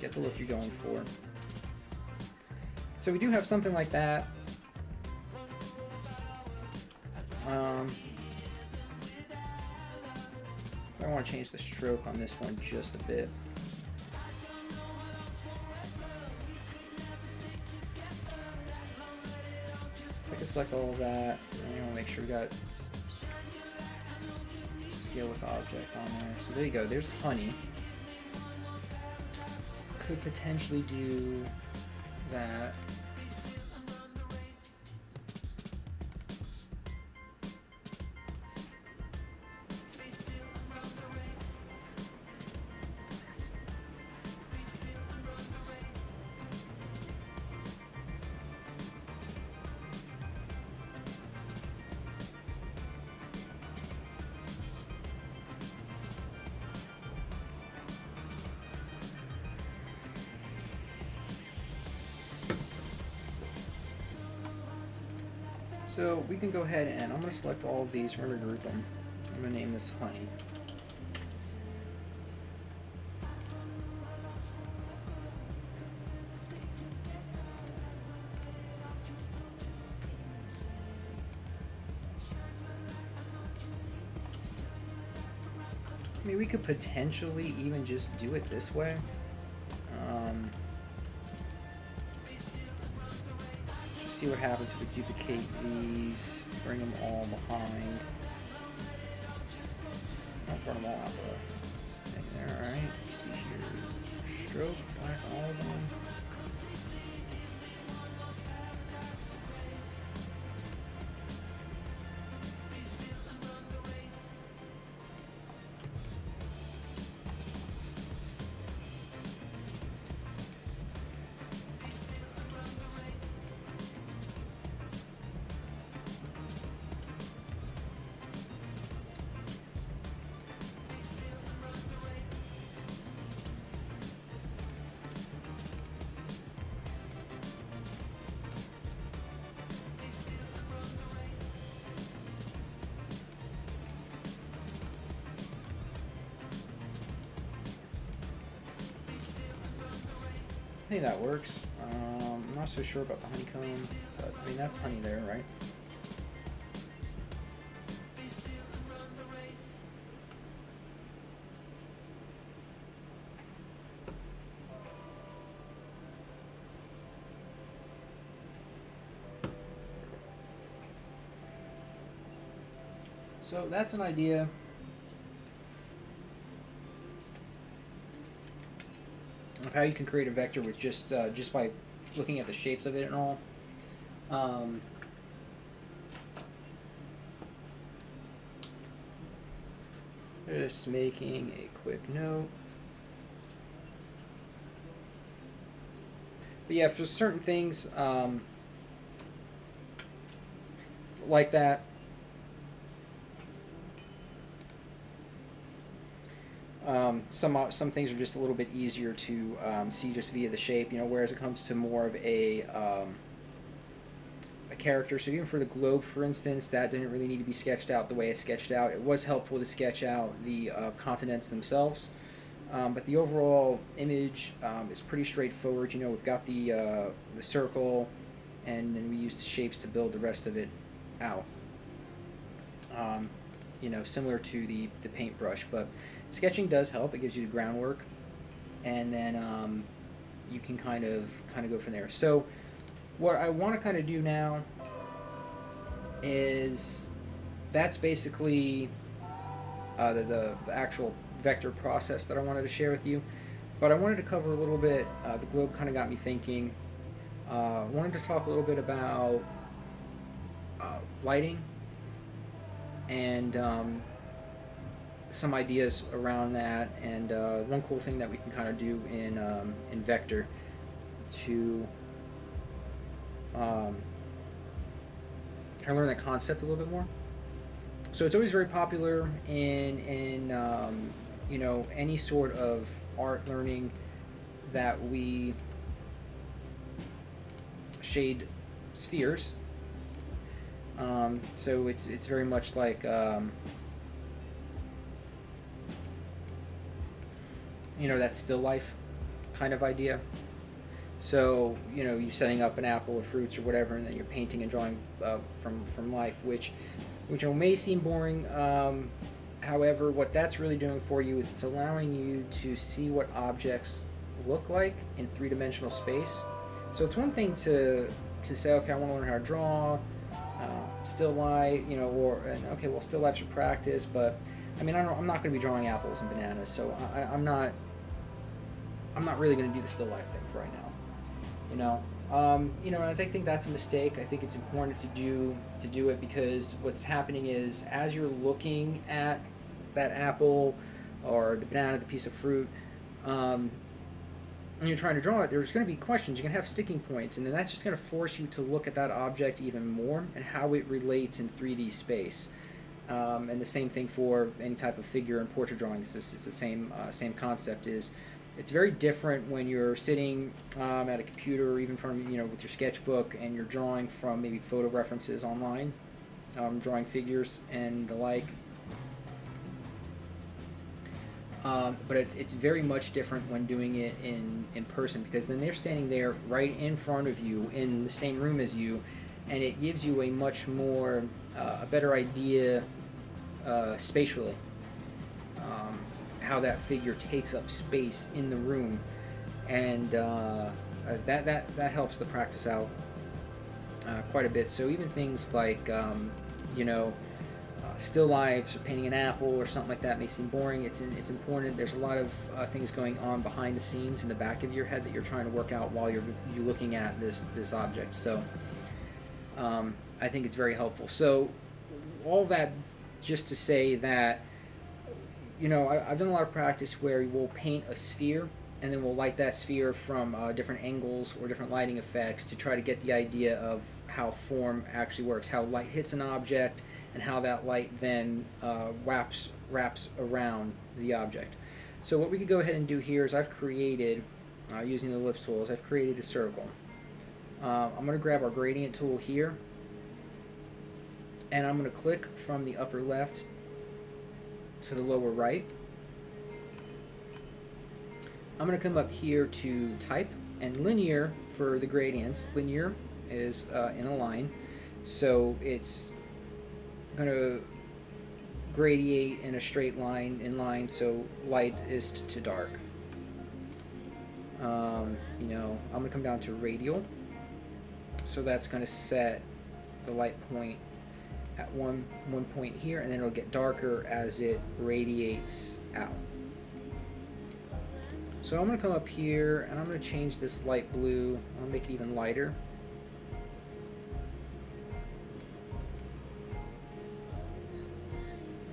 get the look you're going for. So we do have something like that. I want to change the stroke on this one just a bit. Select all of that, and we want to make sure we got scale with object on there. So there you go, there's honey. Could potentially do that. So we can go ahead and I'm going to select all of these. We're going to group them. I'm going to name this honey. I mean, we could potentially even just do it this way. See what happens if we duplicate these, bring them all behind. I'll burn them all out the thing there. Alright, see here. Stroke, black on all of them. I think that works. I'm not so sure about the honeycomb, but I mean that's honey there, right? So that's an idea. Of how you can create a vector with just by looking at the shapes of it and all. Just making a quick note. But yeah, for certain things like that, some things are just a little bit easier to see just via the shape, you know, whereas it comes to more of a character. So even for the globe, for instance, that didn't really need to be sketched out the way I sketched out. It was helpful to sketch out the continents themselves, but the overall image is pretty straightforward. You know, we've got the circle, and then we use the shapes to build the rest of it out. You know, similar to the paintbrush, but sketching does help. It gives you the groundwork, and then you can kind of go from there. So what I want to kind of do now is that's basically the actual vector process that I wanted to share with you. But I wanted to cover a little bit. The globe kind of got me thinking. I wanted to talk a little bit about lighting and some ideas around that, and one cool thing that we can kind of do in Vector to learn that concept a little bit more. So it's always very popular in you know, any sort of art learning that we shade spheres. So it's very much like you know, that still life kind of idea. So, you know, you setting up an apple or fruits or whatever, and then you're painting and drawing from life, which may seem boring. However, what that's really doing for you is it's allowing you to see what objects look like in three-dimensional space. So it's one thing to say, okay, I want to learn how to draw still life, you know, okay, well, still life's for practice, but I mean, I'm not going to be drawing apples and bananas, so I'm not really going to do the still life thing for right now, you know. You know, and I think that's a mistake. I think it's important to do it, because what's happening is, as you're looking at that apple or the banana, the piece of fruit, and you're trying to draw it, there's going to be questions. You're going to have sticking points, and then that's just going to force you to look at that object even more and how it relates in 3D space. And the same thing for any type of figure and portrait drawing. It's the same concept. It's very different when you're sitting at a computer, or even from, you know, with your sketchbook, and you're drawing from maybe photo references online, drawing figures and the like. But it's very much different when doing it in person, because then they're standing there right in front of you in the same room as you, and it gives you a much more a better idea spatially, how that figure takes up space in the room, and that helps the practice out quite a bit. So even things like you know, still lifes or painting an apple or something like that may seem boring. It's important. There's a lot of things going on behind the scenes in the back of your head that you're trying to work out while you're looking at this object. So I think it's very helpful. So all that just to say that, you know, I've done a lot of practice where we'll paint a sphere, and then we'll light that sphere from different angles or different lighting effects to try to get the idea of how form actually works, how light hits an object, and how that light then wraps around the object. So what we could go ahead and do here is I've created, using the ellipse tools, I've created a circle. I'm going to grab our gradient tool here, and I'm going to click from the upper left to the lower right. I'm going to come up here to type, and linear for the gradients. Linear is in a line, so it's going to gradiate in a straight line, so light is to dark. You know, I'm going to come down to radial, so that's going to set the light point at one point here, and then it'll get darker as it radiates out. So I'm going to come up here and I'm going to change this light blue. I'm going to make it even lighter.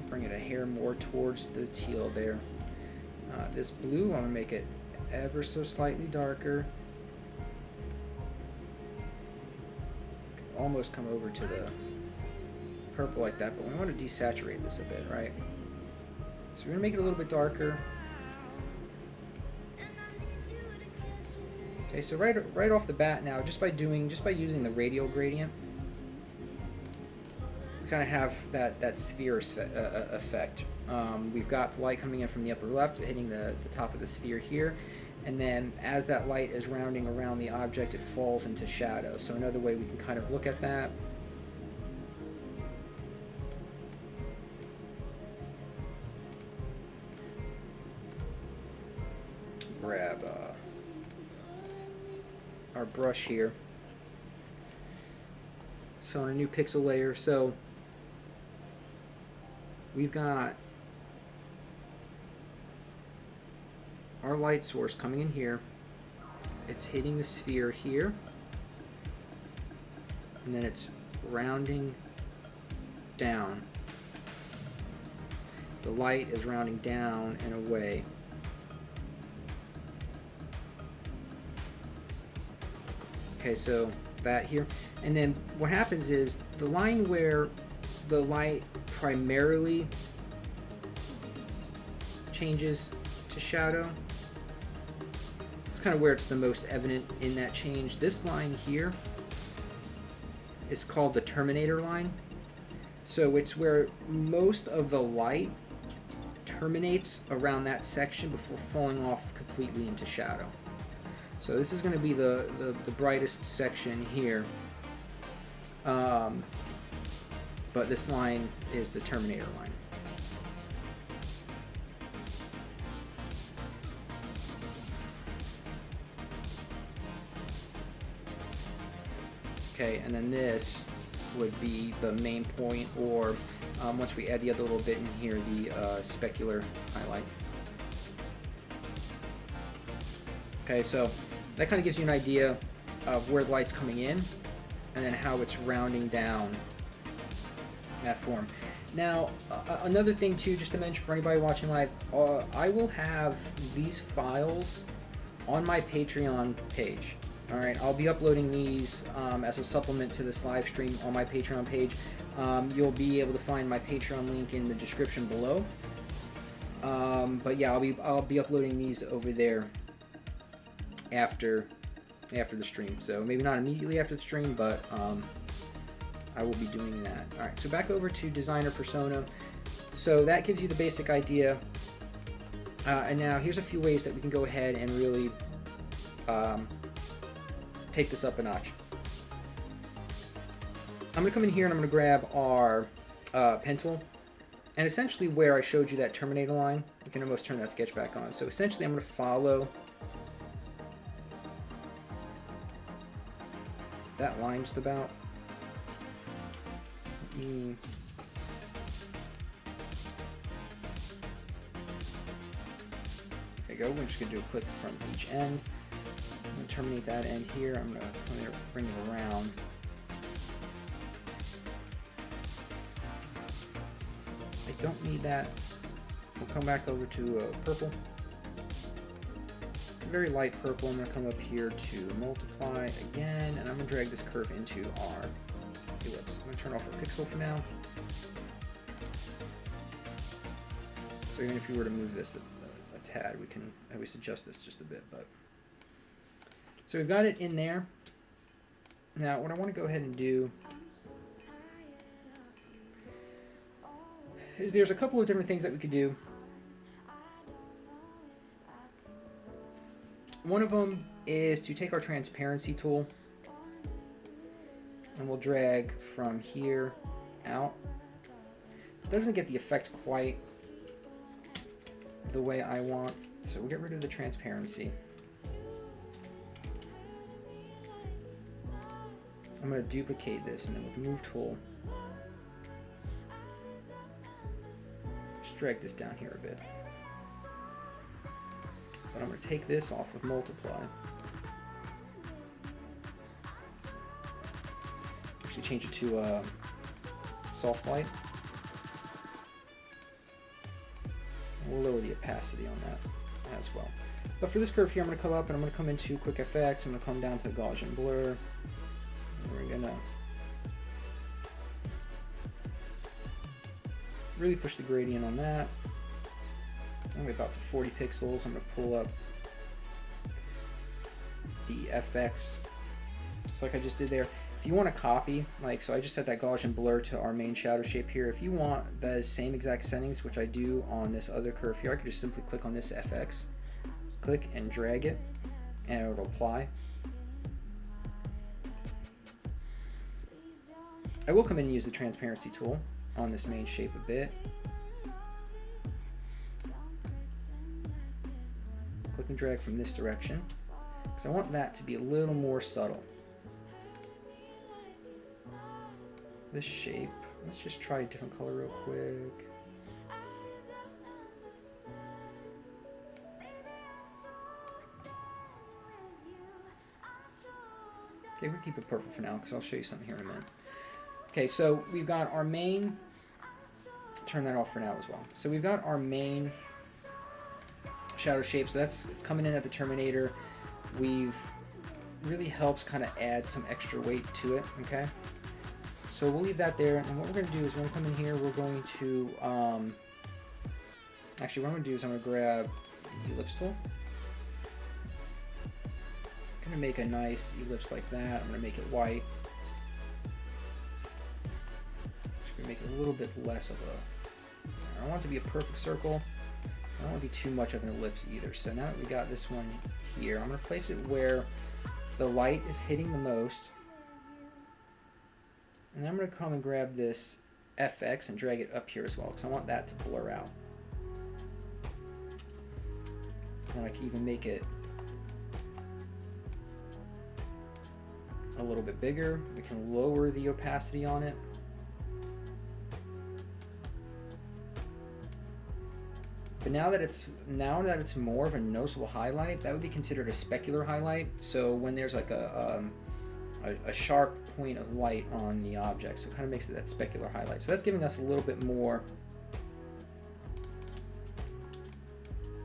Bring it a hair more towards the teal there. This blue, I'm going to make it ever so slightly darker. Almost come over to the purple like that, but we want to desaturate this a bit, right? So we're going to make it a little bit darker. Okay, so right off the bat now, just by using the radial gradient, we kind of have that sphere effect. We've got the light coming in from the upper left, hitting the top of the sphere here, and then as that light is rounding around the object, it falls into shadow. So another way we can kind of look at that. Grab our brush here. So on a new pixel layer, so we've got our light source coming in here. It's hitting the sphere here, and then it's rounding down. The light is rounding down and away. Okay, so that here, and then what happens is the line where the light primarily changes to shadow, it's kind of where it's the most evident in that change. This line here is called the terminator line. So it's where most of the light terminates around that section before falling off completely into shadow. So this is going to be the brightest section here, but this line is the terminator line. Okay, and then this would be the main point, or once we add the other little bit in here, the specular highlight. Okay, so that kind of gives you an idea of where the light's coming in and then how it's rounding down that form. Now, another thing too, just to mention for anybody watching live, I will have these files on my Patreon page. All right, I'll be uploading these as a supplement to this live stream on my Patreon page. You'll be able to find my Patreon link in the description below. But yeah, I'll be uploading these over there after the stream. So maybe not immediately after the stream, but I will be doing that. All right, so back over to Designer Persona. So that gives you the basic idea. And now here's a few ways that we can go ahead and really take this up a notch. I'm going to come in here and I'm going to grab our pen tool. And essentially where I showed you that terminator line, we can almost turn that sketch back on. So essentially I'm going to follow that line just about. There you go. We're just going to do a click from each end. I'm going to terminate that end here. I'm going to bring it around. I don't need that. We'll come back over to purple. Very light purple. I'm going to come up here to multiply again, and I'm going to drag this curve into our ellipse. I'm going to turn off our pixel for now. So even if you were to move this a tad, we can at least adjust this just a bit. But so we've got it in there. Now what I want to go ahead and do is there's a couple of different things that we could do. One of them is to take our transparency tool and we'll drag from here out. It doesn't get the effect quite the way I want, so we'll get rid of the transparency. I'm going to duplicate this, and then with Move Tool, just drag this down here a bit. But I'm going to take this off with Multiply. Actually change it to Soft Light. We'll lower the opacity on that as well. But for this curve here, I'm going to come up and I'm going to come into Quick FX. I'm going to come down to Gaussian Blur. We're going to really push the gradient on that. I'm about to 40 pixels. I'm going to pull up the FX, just like I just did there. If you want to copy, like, so I just set that Gaussian blur to our main shadow shape here. If you want the same exact settings, which I do on this other curve here, I could just simply click on this FX, click and drag it, and it'll apply. I will come in and use the transparency tool on this main shape a bit. Click and drag from this direction, because I want that to be a little more subtle. This shape, let's just try a different color real quick. Okay, we'll keep it purple for now because I'll show you something here in a minute. Okay, so we've got our main, turn that off for now as well. So we've got our main shadow shape, so it's coming in at the terminator. We've really helps kind of add some extra weight to it, okay? So we'll leave that there, and what we're going to do is when we come in here, we're going to, actually what I'm going to do is I'm going to grab the ellipse tool. I'm going to make a nice ellipse like that. I'm going to make it white. Just going to make it a little bit less of a, I don't want it to be a perfect circle. I don't want it to be too much of an ellipse either. So now that we got this one here, I'm going to place it where the light is hitting the most. And I'm going to come and grab this FX and drag it up here as well, because I want that to blur out. And I can even make it a little bit bigger. We can lower the opacity on it. But now that it's more of a noticeable highlight, that would be considered a specular highlight. So when there's like a sharp point of light on the object, so it kind of makes it that specular highlight. So that's giving us a little bit more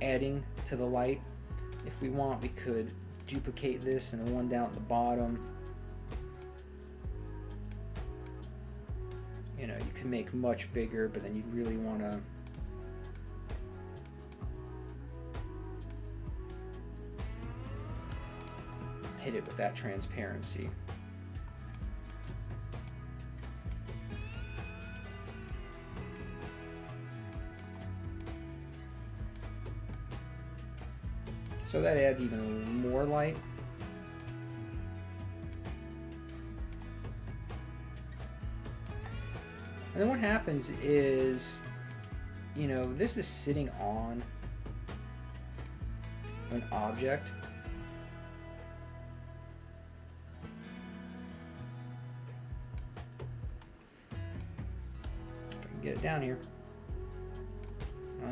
adding to the light. If we want, we could duplicate this and the one down at the bottom. You know, you can make much bigger, but then you'd really want to hit it with that transparency. So that adds even more light. And then what happens is, you know, this is sitting on an object. If I can get it down here.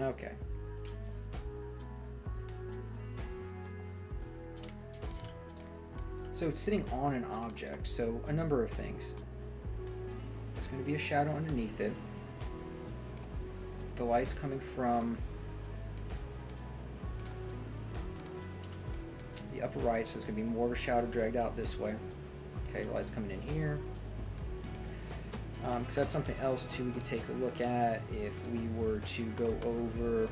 Okay. So it's sitting on an object, so a number of things. There's going to be a shadow underneath it. The light's coming from the upper right, so it's going to be more of a shadow dragged out this way. Okay, the light's coming in here. Because that's something else too we could take a look at if we were to go over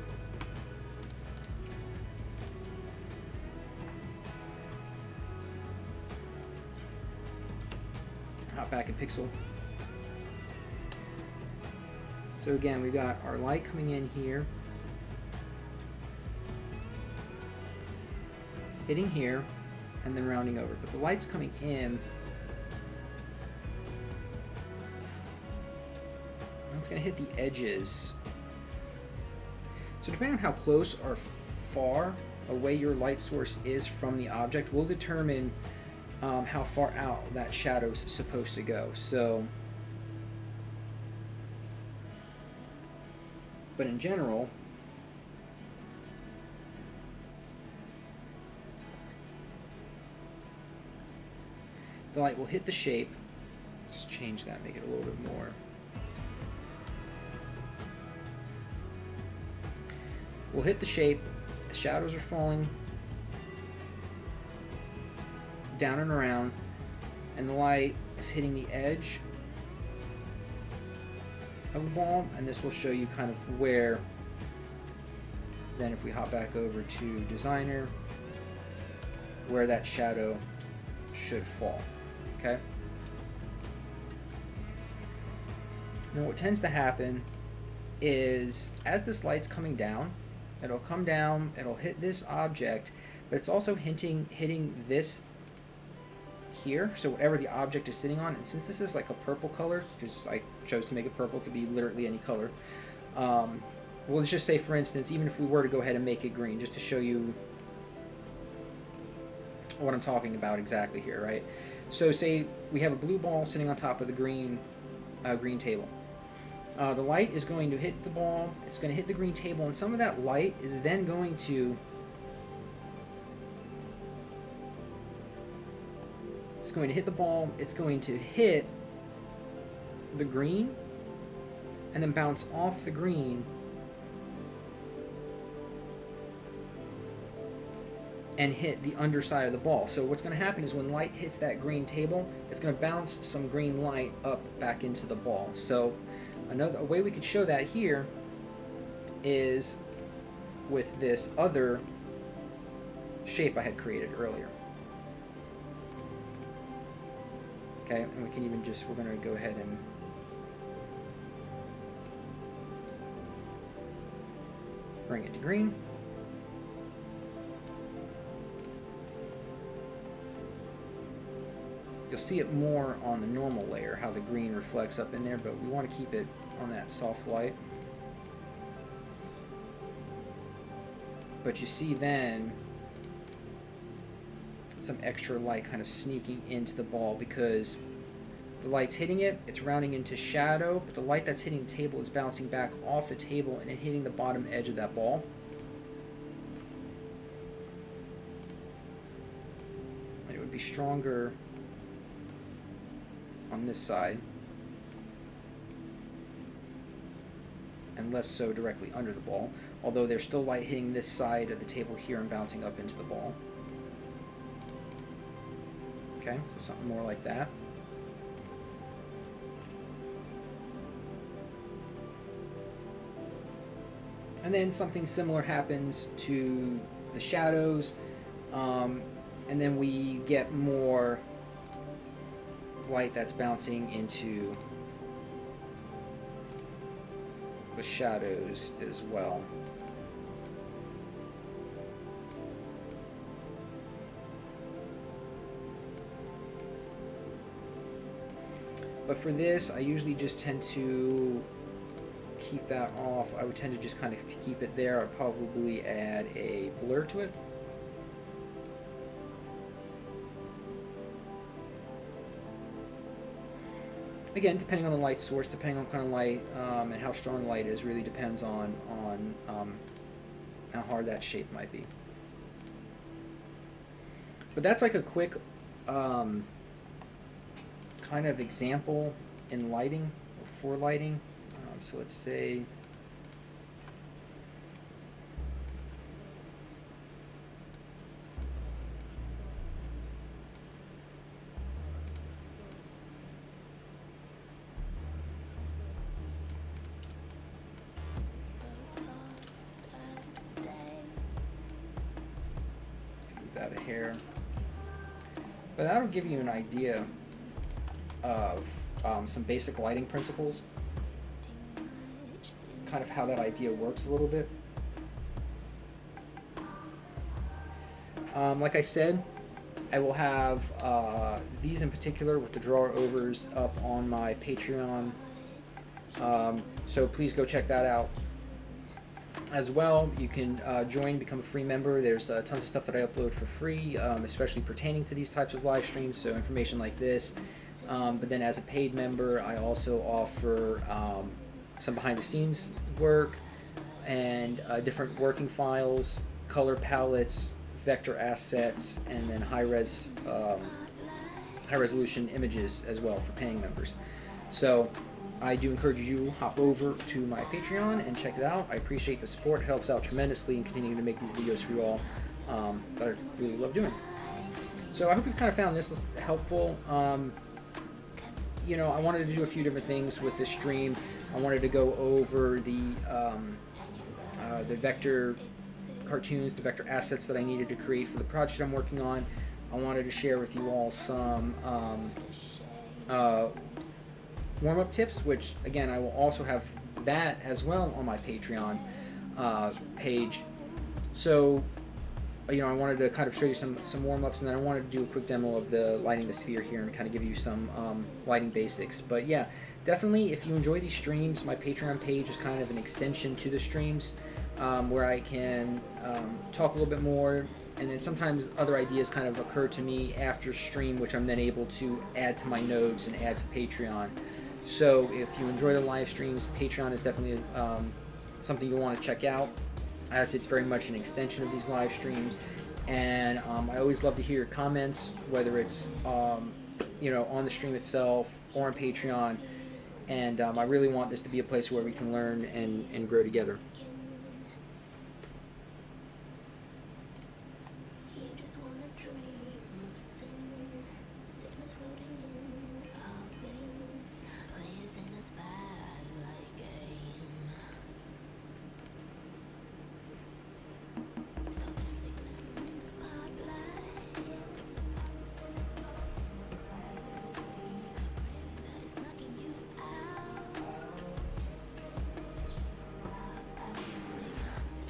hop back in pixel. So again, we've got our light coming in here. hitting here, and then rounding over. But the light's coming in. It's going to hit the edges. So depending on how close or far away your light source is from the object will determine how far out that shadow's supposed to go. So, but in general, the light will hit the shape. Let's change that, make it a little bit more. We'll hit the shape, the shadows are falling down and around, and the light is hitting the edge of the ball, and this will show you kind of where, then if we hop back over to Designer, where that shadow should fall, okay? Now what tends to happen is as this light's coming down, it'll come down, it'll hit this object, but it's also hitting this here, so whatever the object is sitting on, and since this is like a purple color, because I chose to make it purple, it could be literally any color. Well, let's just say, for instance, even if we were to go ahead and make it green, just to show you what I'm talking about exactly here, right? So say we have a blue ball sitting on top of the green table. The light is going to hit the ball, it's going to hit the green table, and some of that light is then going to hit the ball, it's going to hit the green, and then bounce off the green and hit the underside of the ball. So what's going to happen is when light hits that green table, it's going to bounce some green light up back into the ball. So a way we could show that here is with this other shape I had created earlier. Okay, and we can even just, we're going to go ahead and bring it to green. You'll see it more on the normal layer, how the green reflects up in there, but we want to keep it on that soft light. But you see then some extra light kind of sneaking into the ball because the light's hitting it, it's rounding into shadow, but the light that's hitting the table is bouncing back off the table and hitting the bottom edge of that ball. And it would be stronger on this side and less so directly under the ball, although there's still light hitting this side of the table here and bouncing up into the ball. Okay, so something more like that. And then something similar happens to the shadows, and then we get more light that's bouncing into the shadows as well. But for this, I usually just tend to keep that off. I would tend to just kind of keep it there. I'd probably add a blur to it. Again, depending on the light source, depending on kind of light and how strong the light is, really depends on how hard that shape might be. But that's like a quick kind of example in lighting, or for lighting. So let's say that a hair, but that'll give you an idea of some basic lighting principles, kind of how that idea works a little bit. Like I said, I will have these in particular with the drawer overs up on my Patreon. So please go check that out as well. You can join, become a free member. There's tons of stuff that I upload for free, especially pertaining to these types of live streams, so information like this. But then as a paid member, I also offer some behind the scenes work and different working files, color palettes, vector assets, and then high resolution images as well for paying members. So I do encourage you to hop over to my Patreon and check it out. I appreciate the support. It helps out tremendously in continuing to make these videos for you all that I really love doing. So I hope you've kind of found this helpful. You know, I wanted to do a few different things with this stream. I wanted to go over the vector cartoons, the vector assets that I needed to create for the project I'm working on. I wanted to share with you all some warm-up tips, which again I will also have that as well on my Patreon page. So you know, I wanted to kind of show you some warm-ups, and then I wanted to do a quick demo of the lighting the sphere here and kind of give you some lighting basics. But yeah, definitely if you enjoy these streams, my Patreon page is kind of an extension to the streams, where I can talk a little bit more, and then sometimes other ideas kind of occur to me after stream, which I'm then able to add to my notes and add to Patreon. So if you enjoy the live streams, Patreon is definitely something you want to check out, as it's very much an extension of these live streams. And I always love to hear your comments, whether it's you know, on the stream itself or on Patreon. And I really want this to be a place where we can learn and grow together.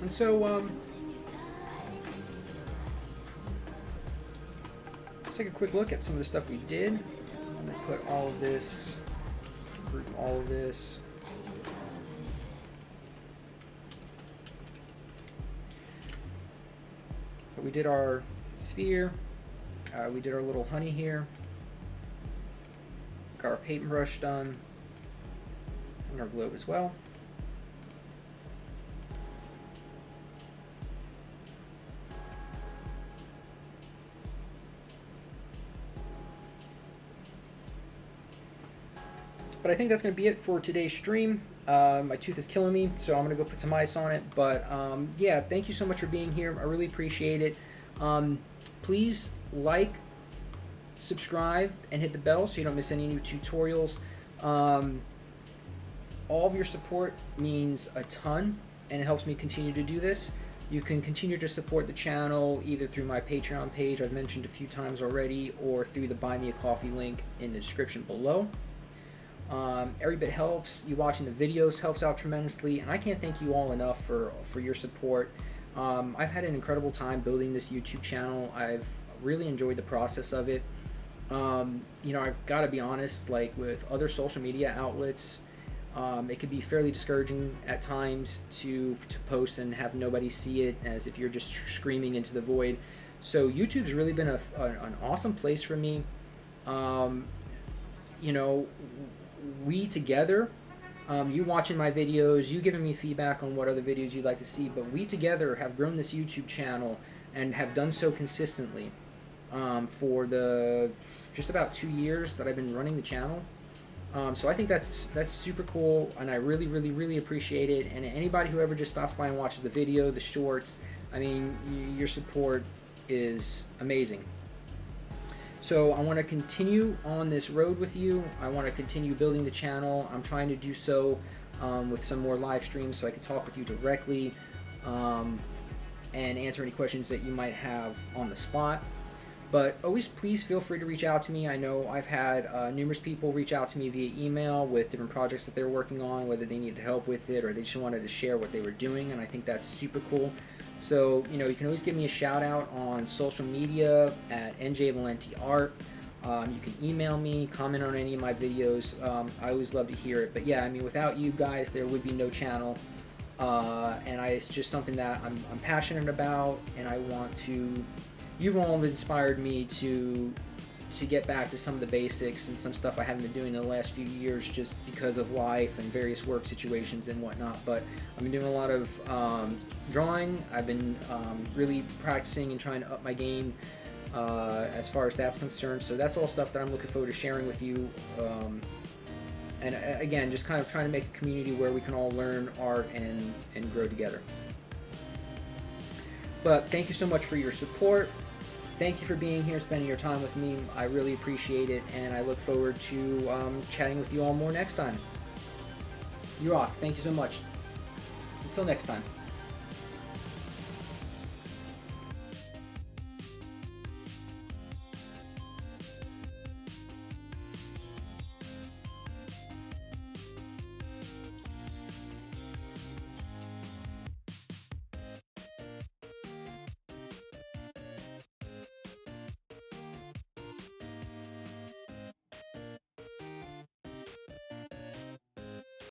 And so, let's take a quick look at some of the stuff we did. I'm going to put all of this, group all of this. But we did our sphere, we did our little honey here, got our paintbrush done, and our globe as well. But I think that's going to be it for today's stream. My tooth is killing me, so I'm going to go put some ice on it. But yeah, thank you so much for being here. I really appreciate it. Please like, subscribe, and hit the bell so you don't miss any new tutorials. All of your support means a ton, and it helps me continue to do this. You can continue to support the channel either through my Patreon page, I've mentioned a few times already, or through the Buy Me a Coffee link in the description below. Every bit helps. You watching the videos helps out tremendously, and I can't thank you all enough for your support. I've had an incredible time building this YouTube channel. I've really enjoyed the process of it. You know, I've got to be honest, like with other social media outlets, it can be fairly discouraging at times to post and have nobody see it, as if you're just screaming into the void. So YouTube's really been an awesome place for me. You know, we together, you watching my videos, you giving me feedback on what other videos you'd like to see, but we together have grown this YouTube channel and have done so consistently for the just about 2 years that I've been running the channel. So I think that's super cool, and I really appreciate it. And anybody who ever just stops by and watches the video, the shorts, I mean, your support is amazing. So I want to continue on this road with you. I want to continue building the channel. I'm trying to do so with some more live streams so I can talk with you directly and answer any questions that you might have on the spot. But always please feel free to reach out to me. I know I've had numerous people reach out to me via email with different projects that they're working on, whether they needed help with it or they just wanted to share what they were doing, and I think that's super cool. So, you can always give me a shout out on social media at njvalentiart. You can email me, comment on any of my videos. I always love to hear it. But yeah, I mean, without you guys, there would be no channel. And it's just something that I'm passionate about, and I want to. You've all inspired me to get back to some of the basics and some stuff I haven't been doing in the last few years just because of life and various work situations and whatnot. But I've been doing a lot of drawing. I've been really practicing and trying to up my game as far as that's concerned. So that's all stuff that I'm looking forward to sharing with you. And again, just kind of trying to make a community where we can all learn art and grow together. But thank you so much for your support. Thank you for being here, spending your time with me. I really appreciate it, and I look forward to chatting with you all more next time. You rock. Thank you so much. Until next time.